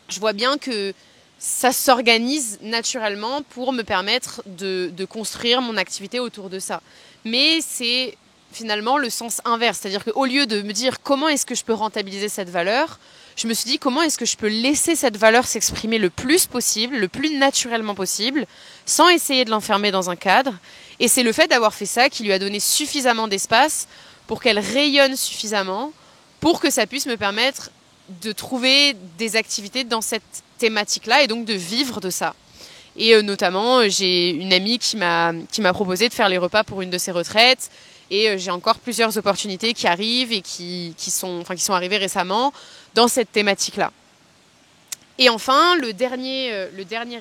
je vois bien que ça s'organise naturellement pour me permettre de construire mon activité autour de ça. Mais c'est finalement le sens inverse. C'est-à-dire qu'au lieu de me dire comment est-ce que je peux rentabiliser cette valeur, je me suis dit comment est-ce que je peux laisser cette valeur s'exprimer le plus possible, le plus naturellement possible, sans essayer de l'enfermer dans un cadre. Et c'est le fait d'avoir fait ça qui lui a donné suffisamment d'espace pour qu'elle rayonne suffisamment pour que ça puisse me permettre de trouver des activités dans cette thématique-là et donc de vivre de ça. Et notamment, j'ai une amie qui m'a proposé de faire les repas pour une de ses retraites. Et j'ai encore plusieurs opportunités qui arrivent et qui sont arrivées récemment dans cette thématique-là. Et enfin, le dernier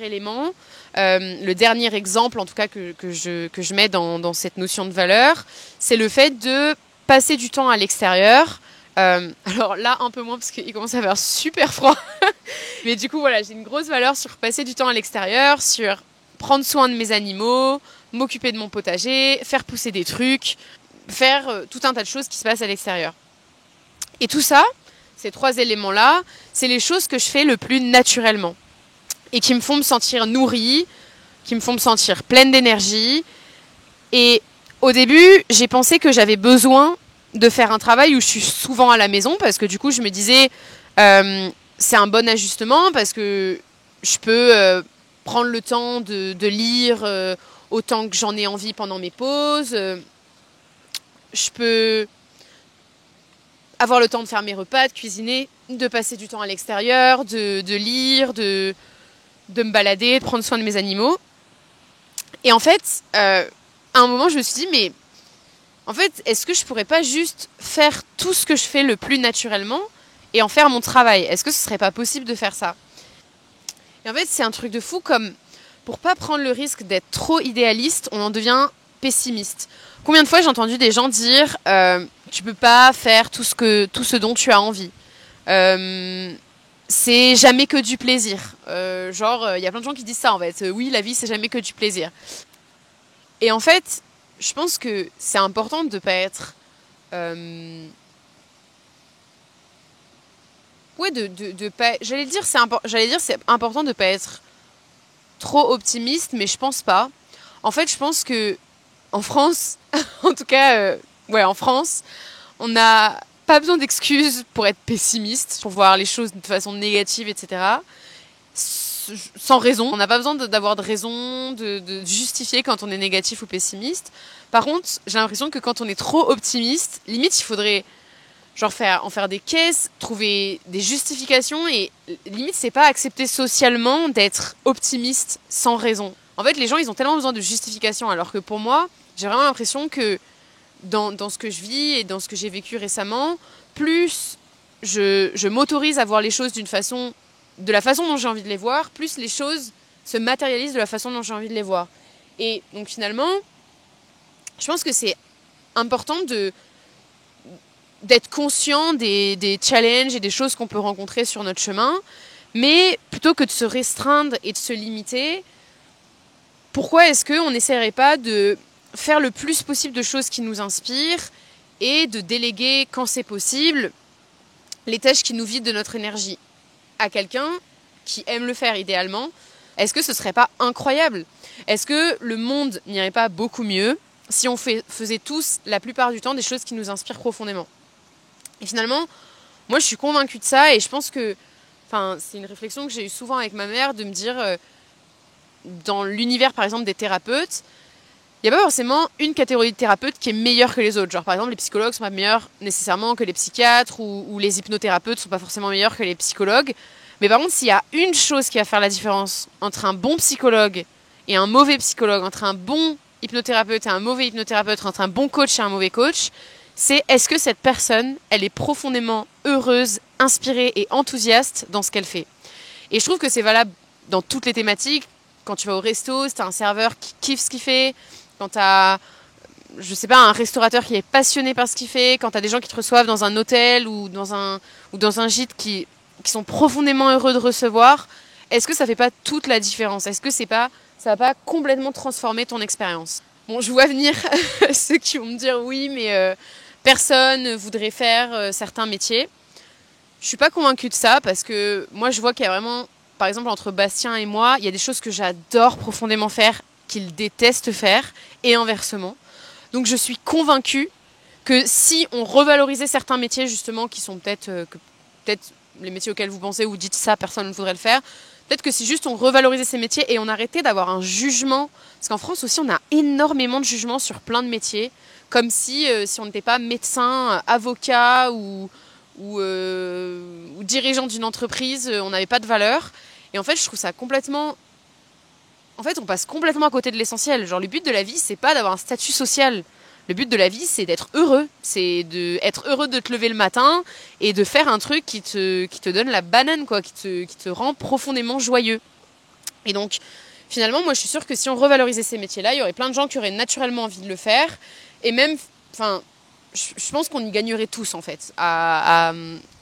élément, le dernier exemple en tout cas que je mets dans cette notion de valeur, c'est le fait de passer du temps à l'extérieur. Alors là, un peu moins parce qu'il commence à faire super froid. Mais du coup, voilà, j'ai une grosse valeur sur passer du temps à l'extérieur, sur prendre soin de mes animaux, m'occuper de mon potager, faire pousser des trucs, faire tout un tas de choses qui se passent à l'extérieur. Et tout ça, ces 3 éléments-là, c'est les choses que je fais le plus naturellement et qui me font me sentir nourrie, qui me font me sentir pleine d'énergie. Et au début, j'ai pensé que j'avais besoin de faire un travail où je suis souvent à la maison parce que du coup, je me disais, c'est un bon ajustement parce que je peux prendre le temps de lire autant que j'en ai envie pendant mes pauses. Je peux avoir le temps de faire mes repas, de cuisiner, de passer du temps à l'extérieur, de lire, de me balader, de prendre soin de mes animaux. Et en fait, à un moment, je me suis dit, mais en fait, est-ce que je pourrais pas juste faire tout ce que je fais le plus naturellement et en faire mon travail ? Est-ce que ce serait pas possible de faire ça ? Et en fait, c'est un truc de fou, comme pour pas prendre le risque d'être trop idéaliste, on en devient pessimiste. Combien de fois j'ai entendu des gens dire tu peux pas faire tout ce dont tu as envie. C'est jamais que du plaisir. Il y a plein de gens qui disent ça en fait. Oui, la vie c'est jamais que du plaisir. Et en fait, je pense que c'est important de pas être j'allais dire c'est important de pas être trop optimiste, mais je pense pas. En fait, je pense que en France, en tout cas, en France, on n'a pas besoin d'excuses pour être pessimiste, pour voir les choses de façon négative, etc. Sans raison. On n'a pas besoin d'avoir de raison, de justifier quand on est négatif ou pessimiste. Par contre, j'ai l'impression que quand on est trop optimiste, limite, il faudrait en faire des caisses, trouver des justifications et limite, c'est pas accepté socialement d'être optimiste sans raison. En fait, les gens, ils ont tellement besoin de justifications, alors que pour moi, j'ai vraiment l'impression que dans ce que je vis et dans ce que j'ai vécu récemment, plus je m'autorise à voir les choses de la façon dont j'ai envie de les voir, plus les choses se matérialisent de la façon dont j'ai envie de les voir. Et donc finalement, je pense que c'est important d'être conscient des challenges et des choses qu'on peut rencontrer sur notre chemin, mais plutôt que de se restreindre et de se limiter, pourquoi est-ce qu'on n'essaierait pas de faire le plus possible de choses qui nous inspirent et de déléguer, quand c'est possible, les tâches qui nous vident de notre énergie à quelqu'un qui aime le faire idéalement? Est-ce que ce serait pas incroyable? Est-ce que le monde n'irait pas beaucoup mieux si on faisait tous, la plupart du temps, des choses qui nous inspirent profondément? Et finalement, moi je suis convaincue de ça et je pense que c'est une réflexion que j'ai eue souvent avec ma mère, de me dire, dans l'univers par exemple des thérapeutes, il n'y a pas forcément une catégorie de thérapeutes qui est meilleure que les autres. Genre par exemple les psychologues ne sont pas meilleurs nécessairement que les psychiatres ou les hypnothérapeutes ne sont pas forcément meilleurs que les psychologues. Mais par contre, s'il y a une chose qui va faire la différence entre un bon psychologue et un mauvais psychologue, entre un bon hypnothérapeute et un mauvais hypnothérapeute, entre un bon coach et un mauvais coach, c'est est-ce que cette personne, elle est profondément heureuse, inspirée et enthousiaste dans ce qu'elle fait. Et je trouve que c'est valable dans toutes les thématiques. Quand tu vas au resto, si tu as un serveur qui kiffe ce qu'il fait, quand tu as, un restaurateur qui est passionné par ce qu'il fait, quand tu as des gens qui te reçoivent dans un hôtel ou dans un gîte qui sont profondément heureux de recevoir, est-ce que ça fait pas toute la différence? Est-ce que ça va pas complètement transformer ton expérience? Bon, je vois venir ceux qui vont me dire oui, mais personne ne voudrait faire certains métiers. Je suis pas convaincue de ça parce que moi je vois qu'il y a vraiment, par exemple entre Bastien et moi, il y a des choses que j'adore profondément faire qu'il déteste faire et inversement. Donc je suis convaincue que si on revalorisait certains métiers justement qui sont peut-être les métiers auxquels vous pensez ou dites ça, personne ne voudrait le faire, peut-être que si juste on revalorisait ces métiers et on arrêtait d'avoir un jugement, parce qu'en France aussi on a énormément de jugements sur plein de métiers, comme si on n'était pas médecin, avocat ou dirigeant d'une entreprise, on n'avait pas de valeur. Et en fait je trouve ça complètement en fait, on passe complètement à côté de l'essentiel. Genre, le but de la vie, c'est pas d'avoir un statut social. Le but de la vie, c'est d'être heureux. C'est d'être heureux de te lever le matin et de faire un truc qui te donne la banane, quoi, qui te rend profondément joyeux. Et donc, finalement, moi, je suis sûre que si on revalorisait ces métiers-là, il y aurait plein de gens qui auraient naturellement envie de le faire. Et même, enfin, je pense qu'on y gagnerait tous, en fait, à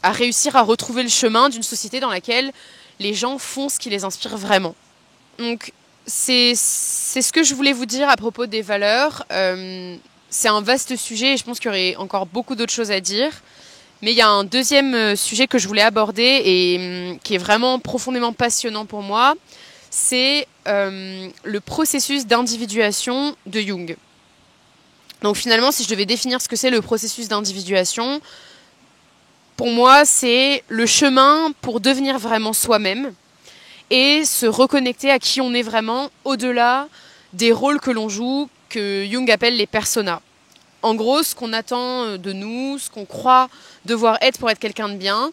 réussir à retrouver le chemin d'une société dans laquelle les gens font ce qui les inspire vraiment. Donc, c'est ce que je voulais vous dire à propos des valeurs. C'est un vaste sujet et je pense qu'il y aurait encore beaucoup d'autres choses à dire. Mais il y a un deuxième sujet que je voulais aborder et qui est vraiment profondément passionnant pour moi. C'est le processus d'individuation de Jung. Donc finalement, si je devais définir ce que c'est le processus d'individuation, pour moi, c'est le chemin pour devenir vraiment soi-même et se reconnecter à qui on est vraiment au-delà des rôles que l'on joue, que Jung appelle les personas. En gros, ce qu'on attend de nous, ce qu'on croit devoir être pour être quelqu'un de bien,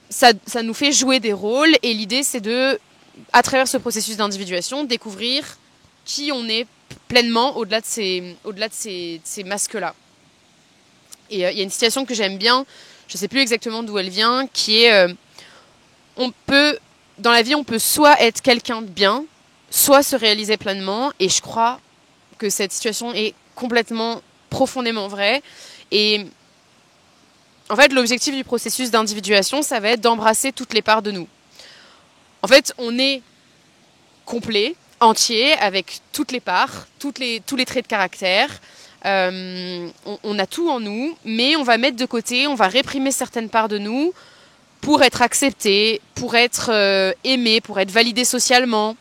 ça nous fait jouer des rôles et l'idée c'est de, à travers ce processus d'individuation, découvrir qui on est pleinement au-delà de ces masques-là. Et il y a une citation que j'aime bien, je ne sais plus exactement d'où elle vient, qui est dans la vie, on peut soit être quelqu'un de bien, soit se réaliser pleinement. Et je crois que cette situation est complètement, profondément vraie. Et en fait, l'objectif du processus d'individuation, ça va être d'embrasser toutes les parts de nous. En fait, on est complet, entier, avec toutes les parts, tous les traits de caractère. On a tout en nous, mais on va mettre de côté, on va réprimer certaines parts de nous pour être accepté, pour être aimé, pour être validé socialement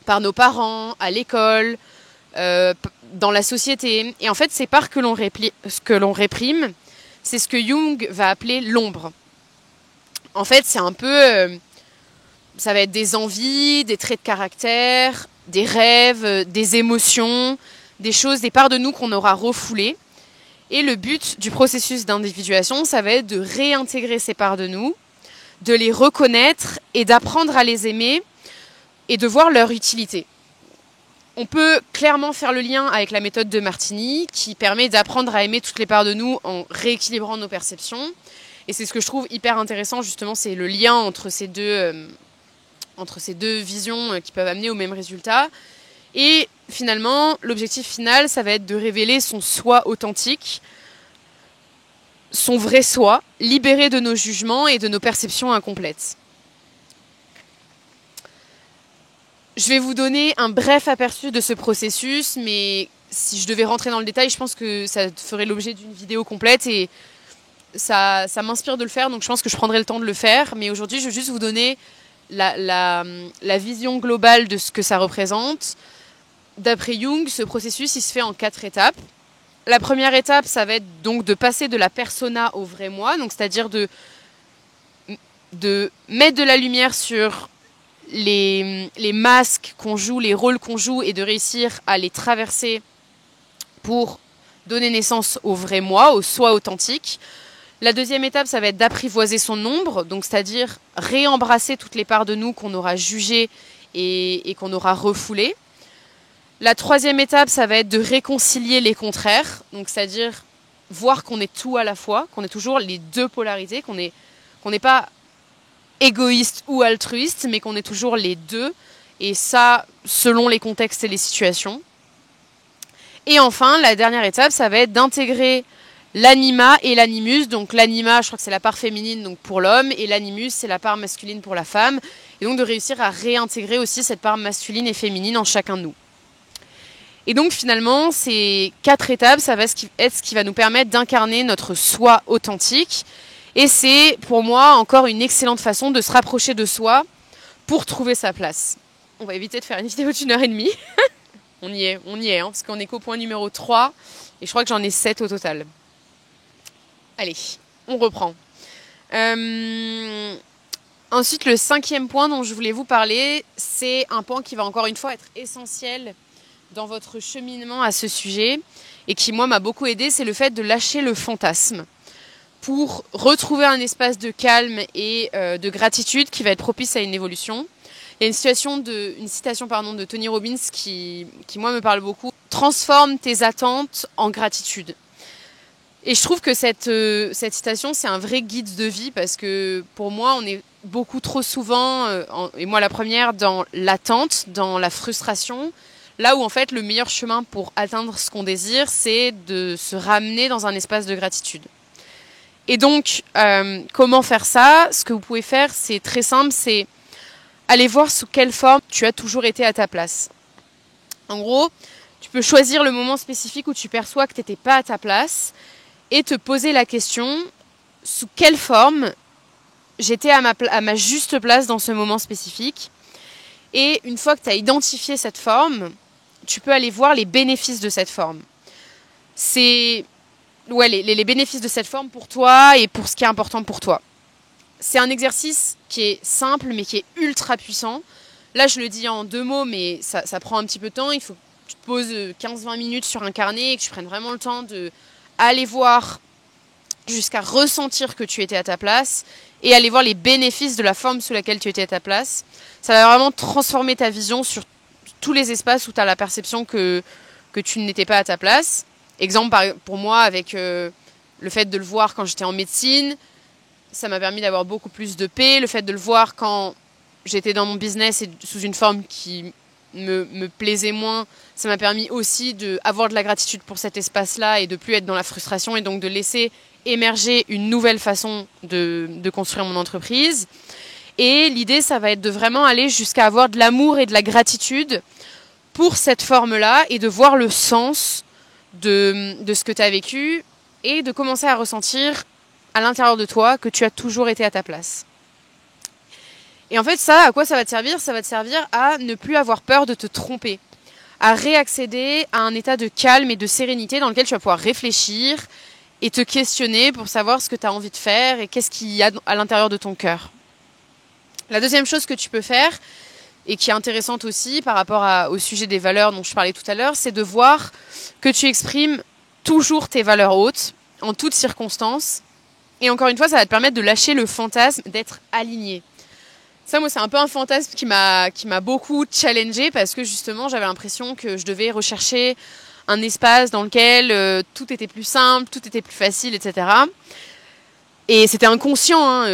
par nos parents, à l'école, dans la société. Et en fait, ces parts que l'on réprime, c'est ce que Jung va appeler l'ombre. En fait, c'est un peu... ça va être des envies, des traits de caractère, des rêves, des émotions, des choses, des parts de nous qu'on aura refoulées. Et le but du processus d'individuation, ça va être de réintégrer ces parts de nous, de les reconnaître et d'apprendre à les aimer et de voir leur utilité. On peut clairement faire le lien avec la méthode de Martini qui permet d'apprendre à aimer toutes les parts de nous en rééquilibrant nos perceptions. Et c'est ce que je trouve hyper intéressant, justement, c'est le lien entre ces deux visions qui peuvent amener au même résultat. Et finalement, l'objectif final, ça va être de révéler son soi authentique, son vrai soi, libéré de nos jugements et de nos perceptions incomplètes. Je vais vous donner un bref aperçu de ce processus, mais si je devais rentrer dans le détail, je pense que ça ferait l'objet d'une vidéo complète et ça m'inspire de le faire, donc je pense que je prendrai le temps de le faire. Mais aujourd'hui, je veux juste vous donner la vision globale de ce que ça représente. D'après Jung, ce processus, il se fait en 4 étapes. La première étape, ça va être donc de passer de la persona au vrai moi, donc c'est-à-dire de mettre de la lumière sur les masques qu'on joue, les rôles qu'on joue et de réussir à les traverser pour donner naissance au vrai moi, au soi authentique. La deuxième étape, ça va être d'apprivoiser son ombre, donc c'est-à-dire réembrasser toutes les parts de nous qu'on aura jugées et qu'on aura refoulées. La troisième étape, ça va être de réconcilier les contraires, donc c'est-à-dire voir qu'on est tout à la fois, qu'on est toujours les deux polarités, qu'on n'est pas égoïste ou altruiste, mais qu'on est toujours les deux, et ça, selon les contextes et les situations. Et enfin, la dernière étape, ça va être d'intégrer l'anima et l'animus. Donc l'anima, je crois que c'est la part féminine donc pour l'homme, et l'animus, c'est la part masculine pour la femme. Et donc de réussir à réintégrer aussi cette part masculine et féminine en chacun de nous. Et donc finalement, ces 4 étapes, ça va être ce qui va nous permettre d'incarner notre soi authentique. Et c'est pour moi encore une excellente façon de se rapprocher de soi pour trouver sa place. On va éviter de faire une vidéo d'1h30. on y est, parce qu'on est qu'au point numéro 3. Et je crois que j'en ai 7 au total. Allez, on reprend. Ensuite, le 5e point dont je voulais vous parler, c'est un point qui va encore une fois être essentiel dans votre cheminement à ce sujet et qui, moi, m'a beaucoup aidé, c'est le fait de lâcher le fantasme pour retrouver un espace de calme et de gratitude qui va être propice à une évolution. Il y a une citation de Tony Robbins qui moi me parle beaucoup. Transforme tes attentes en gratitude. Et je trouve que cette citation, c'est un vrai guide de vie parce que pour moi, on est beaucoup trop souvent, et moi la première, dans l'attente, dans la frustration, là où en fait le meilleur chemin pour atteindre ce qu'on désire, c'est de se ramener dans un espace de gratitude. Et donc, comment faire ça? Ce que vous pouvez faire, c'est très simple, c'est aller voir sous quelle forme tu as toujours été à ta place. En gros, tu peux choisir le moment spécifique où tu perçois que tu n'étais pas à ta place et te poser la question, sous quelle forme j'étais à ma juste place dans ce moment spécifique. Et une fois que tu as identifié cette forme, tu peux aller voir les bénéfices de cette forme. C'est les bénéfices de cette forme pour toi et pour ce qui est important pour toi. C'est un exercice qui est simple mais qui est ultra puissant. Là, je le dis en 2 mots, mais ça prend un petit peu de temps. Il faut que tu te poses 15-20 minutes sur un carnet et que tu prennes vraiment le temps d'aller voir jusqu'à ressentir que tu étais à ta place et aller voir les bénéfices de la forme sous laquelle tu étais à ta place. Ça va vraiment transformer ta vision sur tous les espaces où tu as la perception que tu n'étais pas à ta place. Exemple pour moi avec le fait de le voir quand j'étais en médecine, ça m'a permis d'avoir beaucoup plus de paix. Le fait de le voir quand j'étais dans mon business et sous une forme qui me plaisait moins, ça m'a permis aussi d'avoir de la gratitude pour cet espace-là et de plus être dans la frustration et donc de laisser émerger une nouvelle façon de construire mon entreprise. Et l'idée, ça va être de vraiment aller jusqu'à avoir de l'amour et de la gratitude pour cette forme-là et de voir le sens de ce que tu as vécu et de commencer à ressentir à l'intérieur de toi que tu as toujours été à ta place. Et en fait, ça, à quoi ça va te servir? Ça va te servir à ne plus avoir peur de te tromper, à réaccéder à un état de calme et de sérénité dans lequel tu vas pouvoir réfléchir et te questionner pour savoir ce que tu as envie de faire et qu'est-ce qu'il y a à l'intérieur de ton cœur. La deuxième chose que tu peux faire, et qui est intéressante aussi par rapport au sujet des valeurs dont je parlais tout à l'heure, c'est de voir que tu exprimes toujours tes valeurs hautes, en toutes circonstances. Et encore une fois, ça va te permettre de lâcher le fantasme d'être aligné. Ça, moi, c'est un peu un fantasme qui m'a beaucoup challengée parce que justement, j'avais l'impression que je devais rechercher un espace dans lequel tout était plus simple, tout était plus facile, etc. Et c'était inconscient.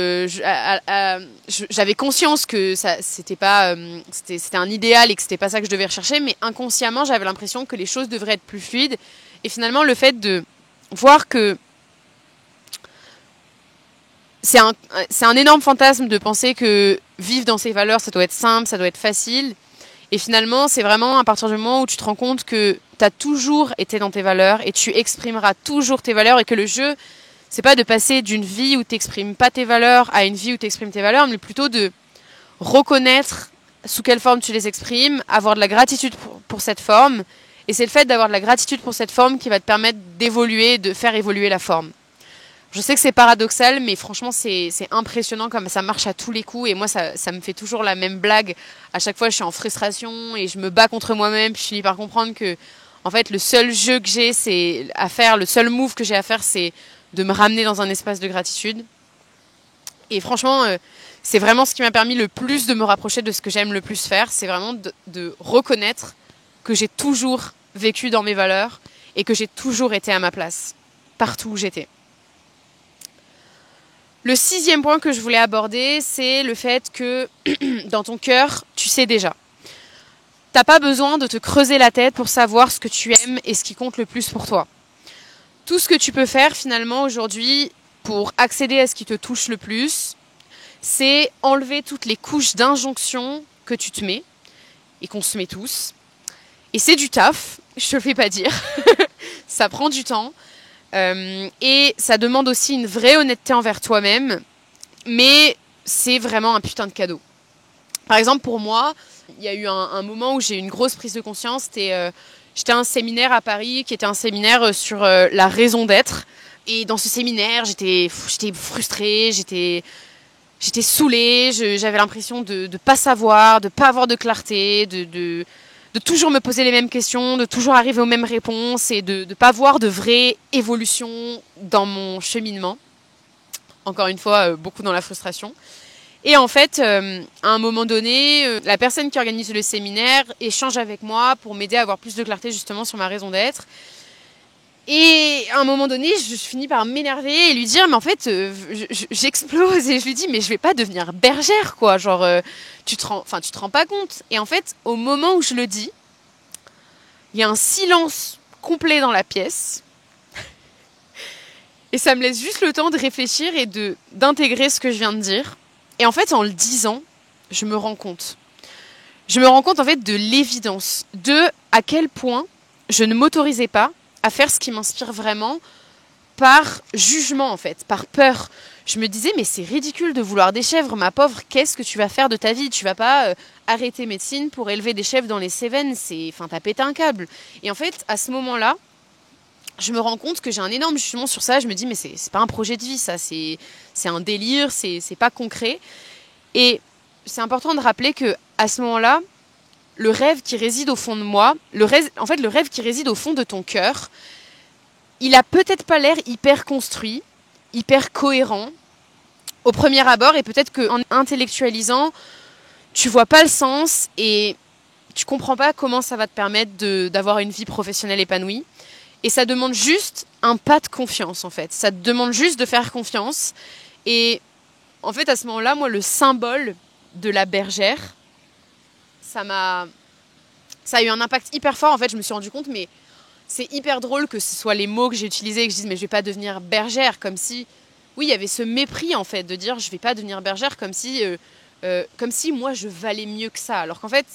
J'avais conscience que c'était un idéal et que c'était pas ça que je devais rechercher, mais inconsciemment, j'avais l'impression que les choses devraient être plus fluides. Et finalement, le fait de voir que c'est un énorme fantasme de penser que vivre dans ses valeurs, ça doit être simple, ça doit être facile. Et finalement, c'est vraiment à partir du moment où tu te rends compte que tu as toujours été dans tes valeurs et tu exprimeras toujours tes valeurs et que le jeu, c'est pas de passer d'une vie où tu n'exprimes pas tes valeurs à une vie où tu exprimes tes valeurs, mais plutôt de reconnaître sous quelle forme tu les exprimes, avoir de la gratitude pour cette forme. Et c'est le fait d'avoir de la gratitude pour cette forme qui va te permettre d'évoluer, de faire évoluer la forme. Je sais que c'est paradoxal, mais franchement, c'est impressionnant comme ça marche à tous les coups. Et moi, ça me fait toujours la même blague. À chaque fois, je suis en frustration et je me bats contre moi-même. Puis je finis par comprendre que, en fait, le seul jeu que j'ai, le seul move que j'ai à faire, c'est de me ramener dans un espace de gratitude. Et franchement, c'est vraiment ce qui m'a permis le plus de me rapprocher de ce que j'aime le plus faire. C'est vraiment de reconnaître que j'ai toujours vécu dans mes valeurs et que j'ai toujours été à ma place, partout où j'étais. Le 6e point que je voulais aborder, c'est le fait que dans ton cœur, tu sais déjà. T'as pas besoin de te creuser la tête pour savoir ce que tu aimes et ce qui compte le plus pour toi. Tout ce que tu peux faire finalement aujourd'hui pour accéder à ce qui te touche le plus, c'est enlever toutes les couches d'injonction que tu te mets et qu'on se met tous. Et c'est du taf, je te le fais pas dire. Ça prend du temps. Et ça demande aussi une vraie honnêteté envers toi-même, mais c'est vraiment un putain de cadeau. Par exemple, pour moi, il y a eu un moment où j'ai eu une grosse prise de conscience. J'étais à un séminaire à Paris qui était un séminaire sur la raison d'être. Et dans ce séminaire, j'étais frustrée, j'étais saoulée, j'avais l'impression de pas savoir, de pas avoir de clarté, de toujours me poser les mêmes questions, de toujours arriver aux mêmes réponses et de ne pas voir de vraie évolution dans mon cheminement. Encore une fois, beaucoup dans la frustration. Et en fait, à un moment donné, la personne qui organise le séminaire échange avec moi pour m'aider à avoir plus de clarté justement sur ma raison d'être. Et à un moment donné, je finis par m'énerver et lui dire, mais en fait, j'explose. Et je lui dis, mais je vais pas devenir bergère, quoi. Genre, tu te rends pas compte. Et en fait, au moment où je le dis, il y a un silence complet dans la pièce. Et ça me laisse juste le temps de réfléchir et d'intégrer ce que je viens de dire. Et en fait, en le disant, je me rends compte. Je me rends compte, en fait, de l'évidence. De à quel point je ne m'autorisais pas à faire ce qui m'inspire vraiment par jugement, en fait, par peur. Je me disais, mais c'est ridicule de vouloir des chèvres, ma pauvre, qu'est-ce que tu vas faire de ta vie? Tu vas pas arrêter médecine pour élever des chèvres dans les Cévennes, t'as pété un câble. Et en fait, à ce moment-là, je me rends compte que j'ai un énorme jugement sur ça. Je me dis, mais c'est pas un projet de vie, ça, c'est un délire, c'est pas concret. Et c'est important de rappeler que à ce moment-là, le rêve qui réside au fond de moi, le rêve qui réside au fond de ton cœur, il a peut-être pas l'air hyper construit, hyper cohérent au premier abord, et peut-être qu'en intellectualisant, tu vois pas le sens et tu comprends pas comment ça va te permettre d'avoir une vie professionnelle épanouie. Et ça demande juste un pas de confiance, en fait. Ça te demande juste de faire confiance. Et en fait, à ce moment-là, moi, le symbole de la bergère, ça a eu un impact hyper fort. En fait, je me suis rendu compte, mais c'est hyper drôle que ce soit les mots que j'ai utilisés et que je dise, mais je vais pas devenir bergère, comme si, oui, il y avait ce mépris, en fait, de dire, je vais pas devenir bergère, comme si moi, je valais mieux que ça. Alors qu'en fait,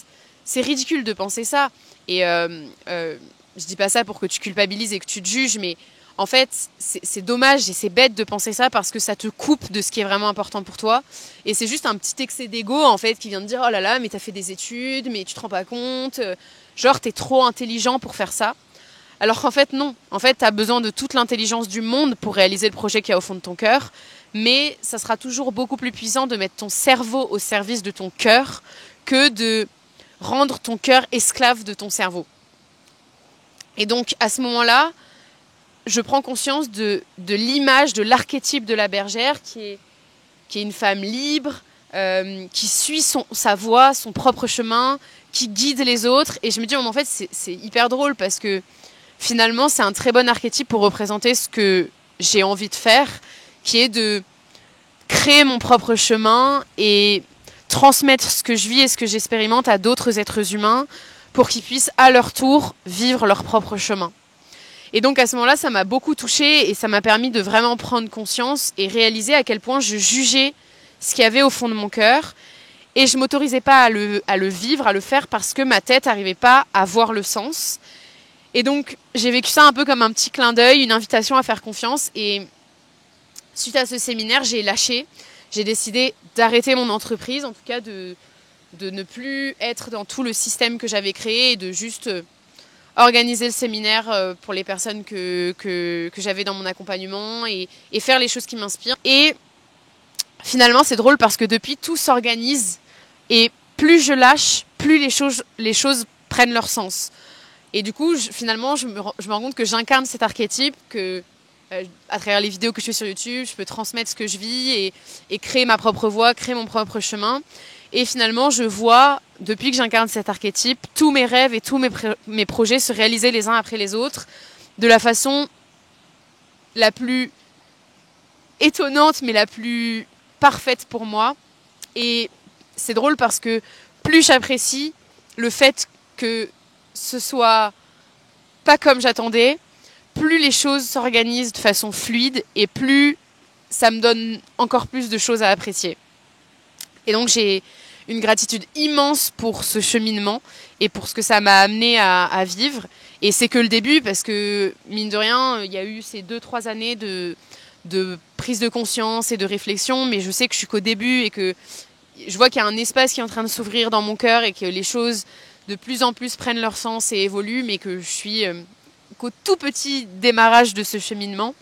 c'est ridicule de penser ça. Et je dis pas ça pour que tu culpabilises et que tu te juges, mais en fait, c'est dommage et c'est bête de penser ça parce que ça te coupe de ce qui est vraiment important pour toi. Et c'est juste un petit excès d'ego, en fait, qui vient de dire, oh là là, mais t'as fait des études, mais tu te rends pas compte, genre t'es trop intelligent pour faire ça. Alors qu'en fait, non. En fait, t'as besoin de toute l'intelligence du monde pour réaliser le projet qu'il y a au fond de ton cœur. Mais ça sera toujours beaucoup plus puissant de mettre ton cerveau au service de ton cœur que de rendre ton cœur esclave de ton cerveau. Et donc, à ce moment-là, je prends conscience de l'image, de l'archétype de la bergère qui est une femme libre, qui suit sa voie, son propre chemin, qui guide les autres. Et je me dis, en fait, c'est hyper drôle parce que finalement, c'est un très bon archétype pour représenter ce que j'ai envie de faire, qui est de créer mon propre chemin et transmettre ce que je vis et ce que j'expérimente à d'autres êtres humains pour qu'ils puissent à leur tour vivre leur propre chemin. Et donc à ce moment-là, ça m'a beaucoup touchée et ça m'a permis de vraiment prendre conscience et réaliser à quel point je jugeais ce qu'il y avait au fond de mon cœur. Et je ne m'autorisais pas à le vivre, à le faire parce que ma tête n'arrivait pas à voir le sens. Et donc j'ai vécu ça un peu comme un petit clin d'œil, une invitation à faire confiance. Et suite à ce séminaire, j'ai lâché. J'ai décidé d'arrêter mon entreprise, en tout cas de ne plus être dans tout le système que j'avais créé et de juste organiser le séminaire pour les personnes que j'avais dans mon accompagnement et faire les choses qui m'inspirent. Et finalement, c'est drôle parce que depuis, tout s'organise et plus je lâche, plus les choses prennent leur sens. Et du coup, finalement, je me rends compte que j'incarne cet archétype, que à travers les vidéos que je fais sur YouTube, je peux transmettre ce que je vis et créer ma propre voie, créer mon propre chemin. Et finalement, je vois, depuis que j'incarne cet archétype, tous mes rêves et tous mes projets se réaliser les uns après les autres de la façon la plus étonnante, mais la plus parfaite pour moi. Et c'est drôle parce que plus j'apprécie le fait que ce soit pas comme j'attendais, plus les choses s'organisent de façon fluide et plus ça me donne encore plus de choses à apprécier. Et donc j'ai une gratitude immense pour ce cheminement et pour ce que ça m'a amené à vivre. Et c'est que le début parce que, mine de rien, il y a eu ces 2-3 années de prise de conscience et de réflexion, mais je sais que je suis qu'au début et que je vois qu'il y a un espace qui est en train de s'ouvrir dans mon cœur et que les choses de plus en plus prennent leur sens et évoluent, mais que je suis qu'au tout petit démarrage de ce cheminement.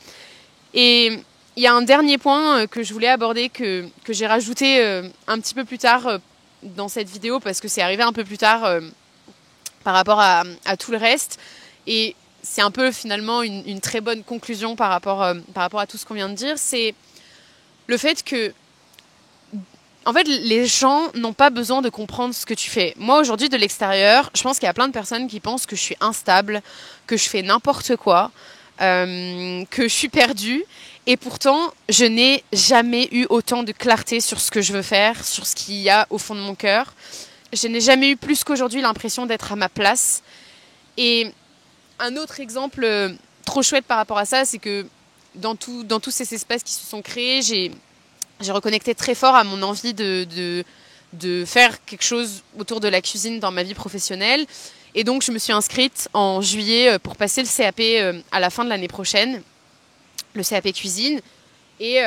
Et il y a un dernier point que je voulais aborder, que j'ai rajouté un petit peu plus tard dans cette vidéo, parce que c'est arrivé un peu plus tard par rapport à tout le reste. Et c'est un peu finalement une très bonne conclusion par rapport à tout ce qu'on vient de dire. C'est le fait que En fait, les gens n'ont pas besoin de comprendre ce que tu fais. Moi, aujourd'hui, de l'extérieur, je pense qu'il y a plein de personnes qui pensent que je suis instable, que je fais n'importe quoi, que je suis perdue. Et pourtant, je n'ai jamais eu autant de clarté sur ce que je veux faire, sur ce qu'il y a au fond de mon cœur. Je n'ai jamais eu plus qu'aujourd'hui l'impression d'être à ma place. Et un autre exemple trop chouette par rapport à ça, c'est que dans tous ces espaces qui se sont créés, j'ai reconnecté très fort à mon envie de faire quelque chose autour de la cuisine dans ma vie professionnelle. Et donc, je me suis inscrite en juillet pour passer le CAP à la fin de l'année prochaine, le CAP cuisine. Et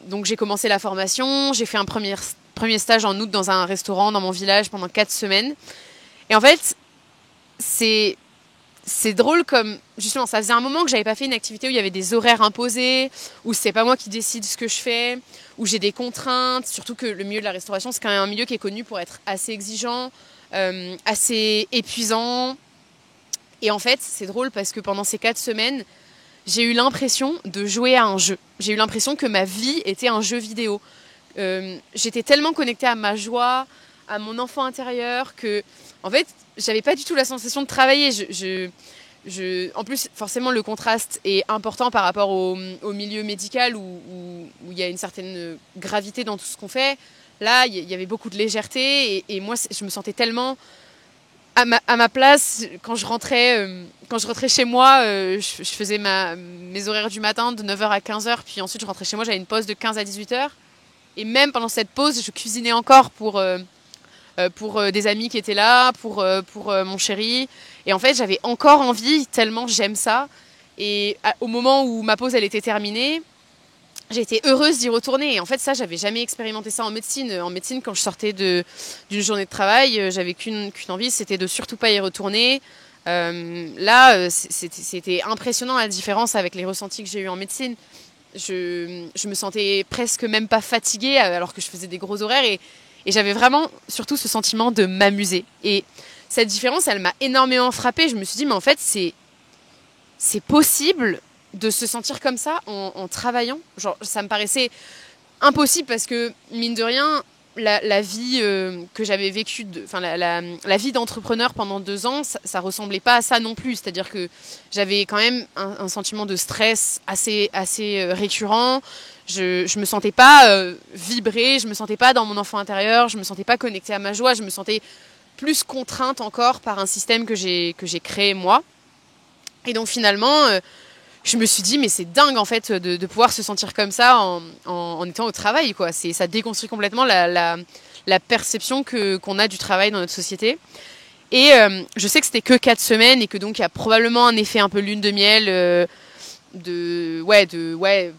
donc, j'ai commencé la formation, j'ai fait un premier stage en août dans un restaurant dans mon village pendant 4 semaines. Et en fait, c'est drôle comme, justement, ça faisait un moment que j'avais pas fait une activité où il y avait des horaires imposés, où c'est pas moi qui décide ce que je fais, où j'ai des contraintes, surtout que le milieu de la restauration, c'est quand même un milieu qui est connu pour être assez exigeant, assez épuisant. Et en fait, c'est drôle parce que pendant ces 4 semaines, j'ai eu l'impression de jouer à un jeu. J'ai eu l'impression que ma vie était un jeu vidéo. J'étais tellement connectée à ma joie, à mon enfant intérieur, que, en fait, j'avais pas du tout la sensation de travailler. En plus, forcément, le contraste est important par rapport au milieu médical où il y a une certaine gravité dans tout ce qu'on fait. Là, il y avait beaucoup de légèreté et moi, je me sentais tellement à ma place. Quand je rentrais chez moi, je faisais mes horaires du matin de 9h à 15h, puis ensuite je rentrais chez moi, j'avais une pause de 15 à 18h. Et même pendant cette pause, je cuisinais encore pour des amis qui étaient là, pour mon chéri. Et en fait, j'avais encore envie, tellement j'aime ça. Et au moment où ma pause elle était terminée, j'ai été heureuse d'y retourner. Et en fait, ça, j'avais jamais expérimenté ça en médecine. En médecine, quand je sortais d'une journée de travail, j'avais qu'une envie, c'était de surtout pas y retourner. Là, c'était impressionnant la différence avec les ressentis que j'ai eus en médecine. Je me sentais presque même pas fatiguée alors que je faisais des gros horaires et j'avais vraiment surtout ce sentiment de m'amuser. Et cette différence, elle m'a énormément frappée. Je me suis dit, mais en fait, c'est possible de se sentir comme ça en travaillant. Genre, ça me paraissait impossible parce que, mine de rien, la vie que j'avais vécue, la vie d'entrepreneur pendant 2 ans, ça ressemblait pas à ça non plus. C'est-à-dire que j'avais quand même un sentiment de stress assez récurrent. Je me sentais pas vibrer, je me sentais pas dans mon enfant intérieur, je me sentais pas connectée à ma joie, je me sentais plus contrainte encore par un système que j'ai créé moi. Et donc finalement, je me suis dit, mais c'est dingue en fait de pouvoir se sentir comme ça en étant au travail, quoi. Ça déconstruit complètement la perception qu'on a du travail dans notre société. Et je sais que c'était que 4 semaines et que donc il y a probablement un effet un peu lune de miel.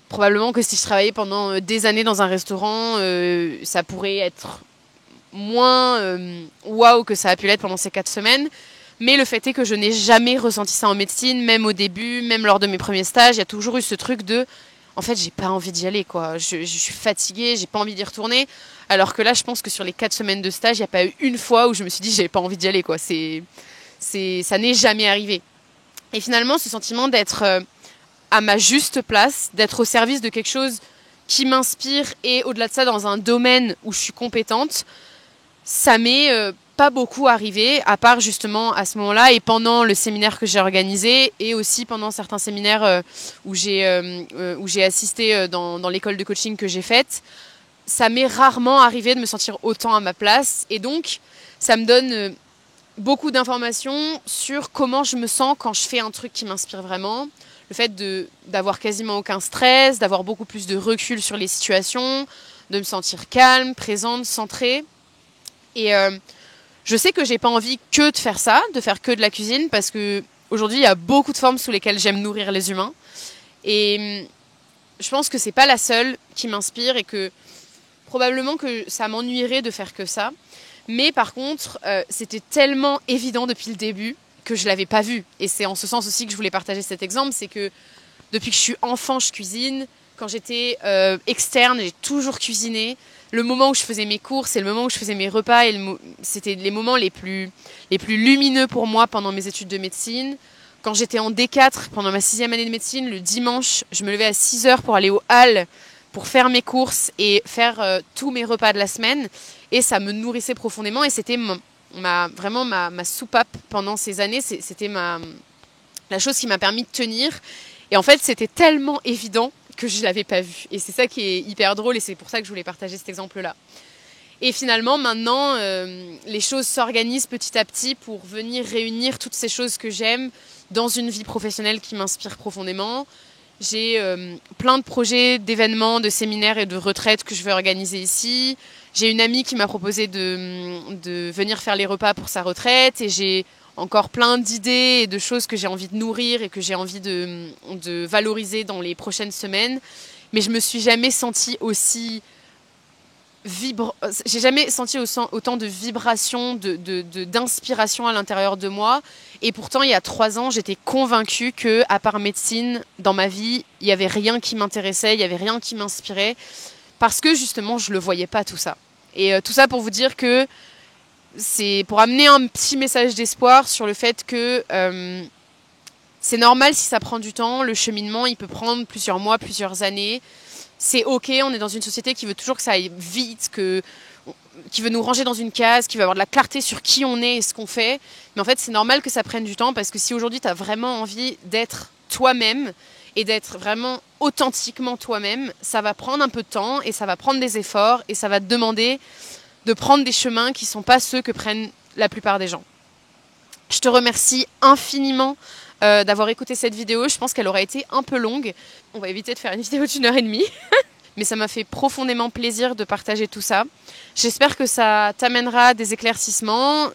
Probablement que si je travaillais pendant des années dans un restaurant, ça pourrait être moins waouh que ça a pu l'être pendant ces 4 semaines. Mais le fait est que je n'ai jamais ressenti ça en médecine, même au début, même lors de mes premiers stages, il y a toujours eu ce truc de, en fait, j'ai pas envie d'y aller, quoi. Je suis fatiguée, j'ai pas envie d'y retourner. Alors que là, je pense que sur les 4 semaines de stage, il n'y a pas eu une fois où je me suis dit, j'ai pas envie d'y aller, quoi. Ça n'est jamais arrivé. Et finalement, ce sentiment d'être à ma juste place, d'être au service de quelque chose qui m'inspire et au-delà de ça, dans un domaine où je suis compétente, ça m'est pas beaucoup arrivé, à part justement à ce moment-là et pendant le séminaire que j'ai organisé et aussi pendant certains séminaires où j'ai assisté dans l'école de coaching que j'ai faite. Ça m'est rarement arrivé de me sentir autant à ma place et donc ça me donne beaucoup d'informations sur comment je me sens quand je fais un truc qui m'inspire vraiment. Le fait d'avoir quasiment aucun stress, d'avoir beaucoup plus de recul sur les situations, de me sentir calme, présente, centrée. Et je sais que j'ai pas envie que de faire ça, de faire que de la cuisine, parce que aujourd'hui il y a beaucoup de formes sous lesquelles j'aime nourrir les humains. Et je pense que c'est pas la seule qui m'inspire et que probablement que ça m'ennuierait de faire que ça. Mais par contre, c'était tellement évident depuis le début que je l'avais pas vu. Et c'est en ce sens aussi que je voulais partager cet exemple, c'est que depuis que je suis enfant, je cuisine. Quand j'étais externe, j'ai toujours cuisiné. Le moment où je faisais mes cours, c'est le moment où je faisais mes repas. Et c'était les moments les plus lumineux pour moi pendant mes études de médecine. Quand j'étais en D4, pendant ma 6e année de médecine, le dimanche, je me levais à 6h pour aller aux halles pour faire mes courses et faire tous mes repas de la semaine. Et ça me nourrissait profondément et c'était vraiment ma soupape pendant ces années. C'était la chose qui m'a permis de tenir. Et en fait, c'était tellement évident que je ne l'avais pas vu. Et c'est ça qui est hyper drôle et c'est pour ça que je voulais partager cet exemple-là. Et finalement, maintenant, les choses s'organisent petit à petit pour venir réunir toutes ces choses que j'aime dans une vie professionnelle qui m'inspire profondément. J'ai plein de projets, d'événements, de séminaires et de retraites que je vais organiser ici. J'ai une amie qui m'a proposé de venir faire les repas pour sa retraite et j'ai encore plein d'idées et de choses que j'ai envie de nourrir et que j'ai envie de valoriser dans les prochaines semaines. Mais je me suis jamais sentie aussi j'ai jamais senti autant de vibrations, d'inspiration à l'intérieur de moi. Et pourtant, il y a 3 ans, j'étais convaincue que, à part médecine, dans ma vie, il n'y avait rien qui m'intéressait, il n'y avait rien qui m'inspirait. Parce que, justement, je ne le voyais pas, tout ça. Et tout ça pour vous dire que c'est pour amener un petit message d'espoir sur le fait que c'est normal si ça prend du temps. Le cheminement, il peut prendre plusieurs mois, plusieurs années. C'est ok, on est dans une société qui veut toujours que ça aille vite, qui veut nous ranger dans une case, qui veut avoir de la clarté sur qui on est et ce qu'on fait. Mais en fait, c'est normal que ça prenne du temps parce que si aujourd'hui, tu as vraiment envie d'être toi-même et d'être vraiment authentiquement toi-même, ça va prendre un peu de temps et ça va prendre des efforts et ça va te demander de prendre des chemins qui ne sont pas ceux que prennent la plupart des gens. Je te remercie infiniment d'avoir écouté cette vidéo. Je pense qu'elle aurait été un peu longue. On va éviter de faire une vidéo d'1h30. Mais ça m'a fait profondément plaisir de partager tout ça. J'espère que ça t'amènera des éclaircissements.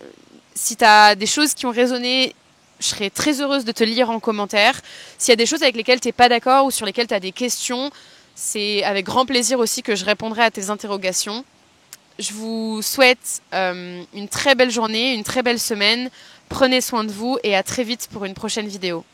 Si tu as des choses qui ont résonné, je serais très heureuse de te lire en commentaire. S'il y a des choses avec lesquelles tu n'es pas d'accord ou sur lesquelles tu as des questions, c'est avec grand plaisir aussi que je répondrai à tes interrogations. Je vous souhaite une très belle journée, une très belle semaine. Prenez soin de vous et à très vite pour une prochaine vidéo.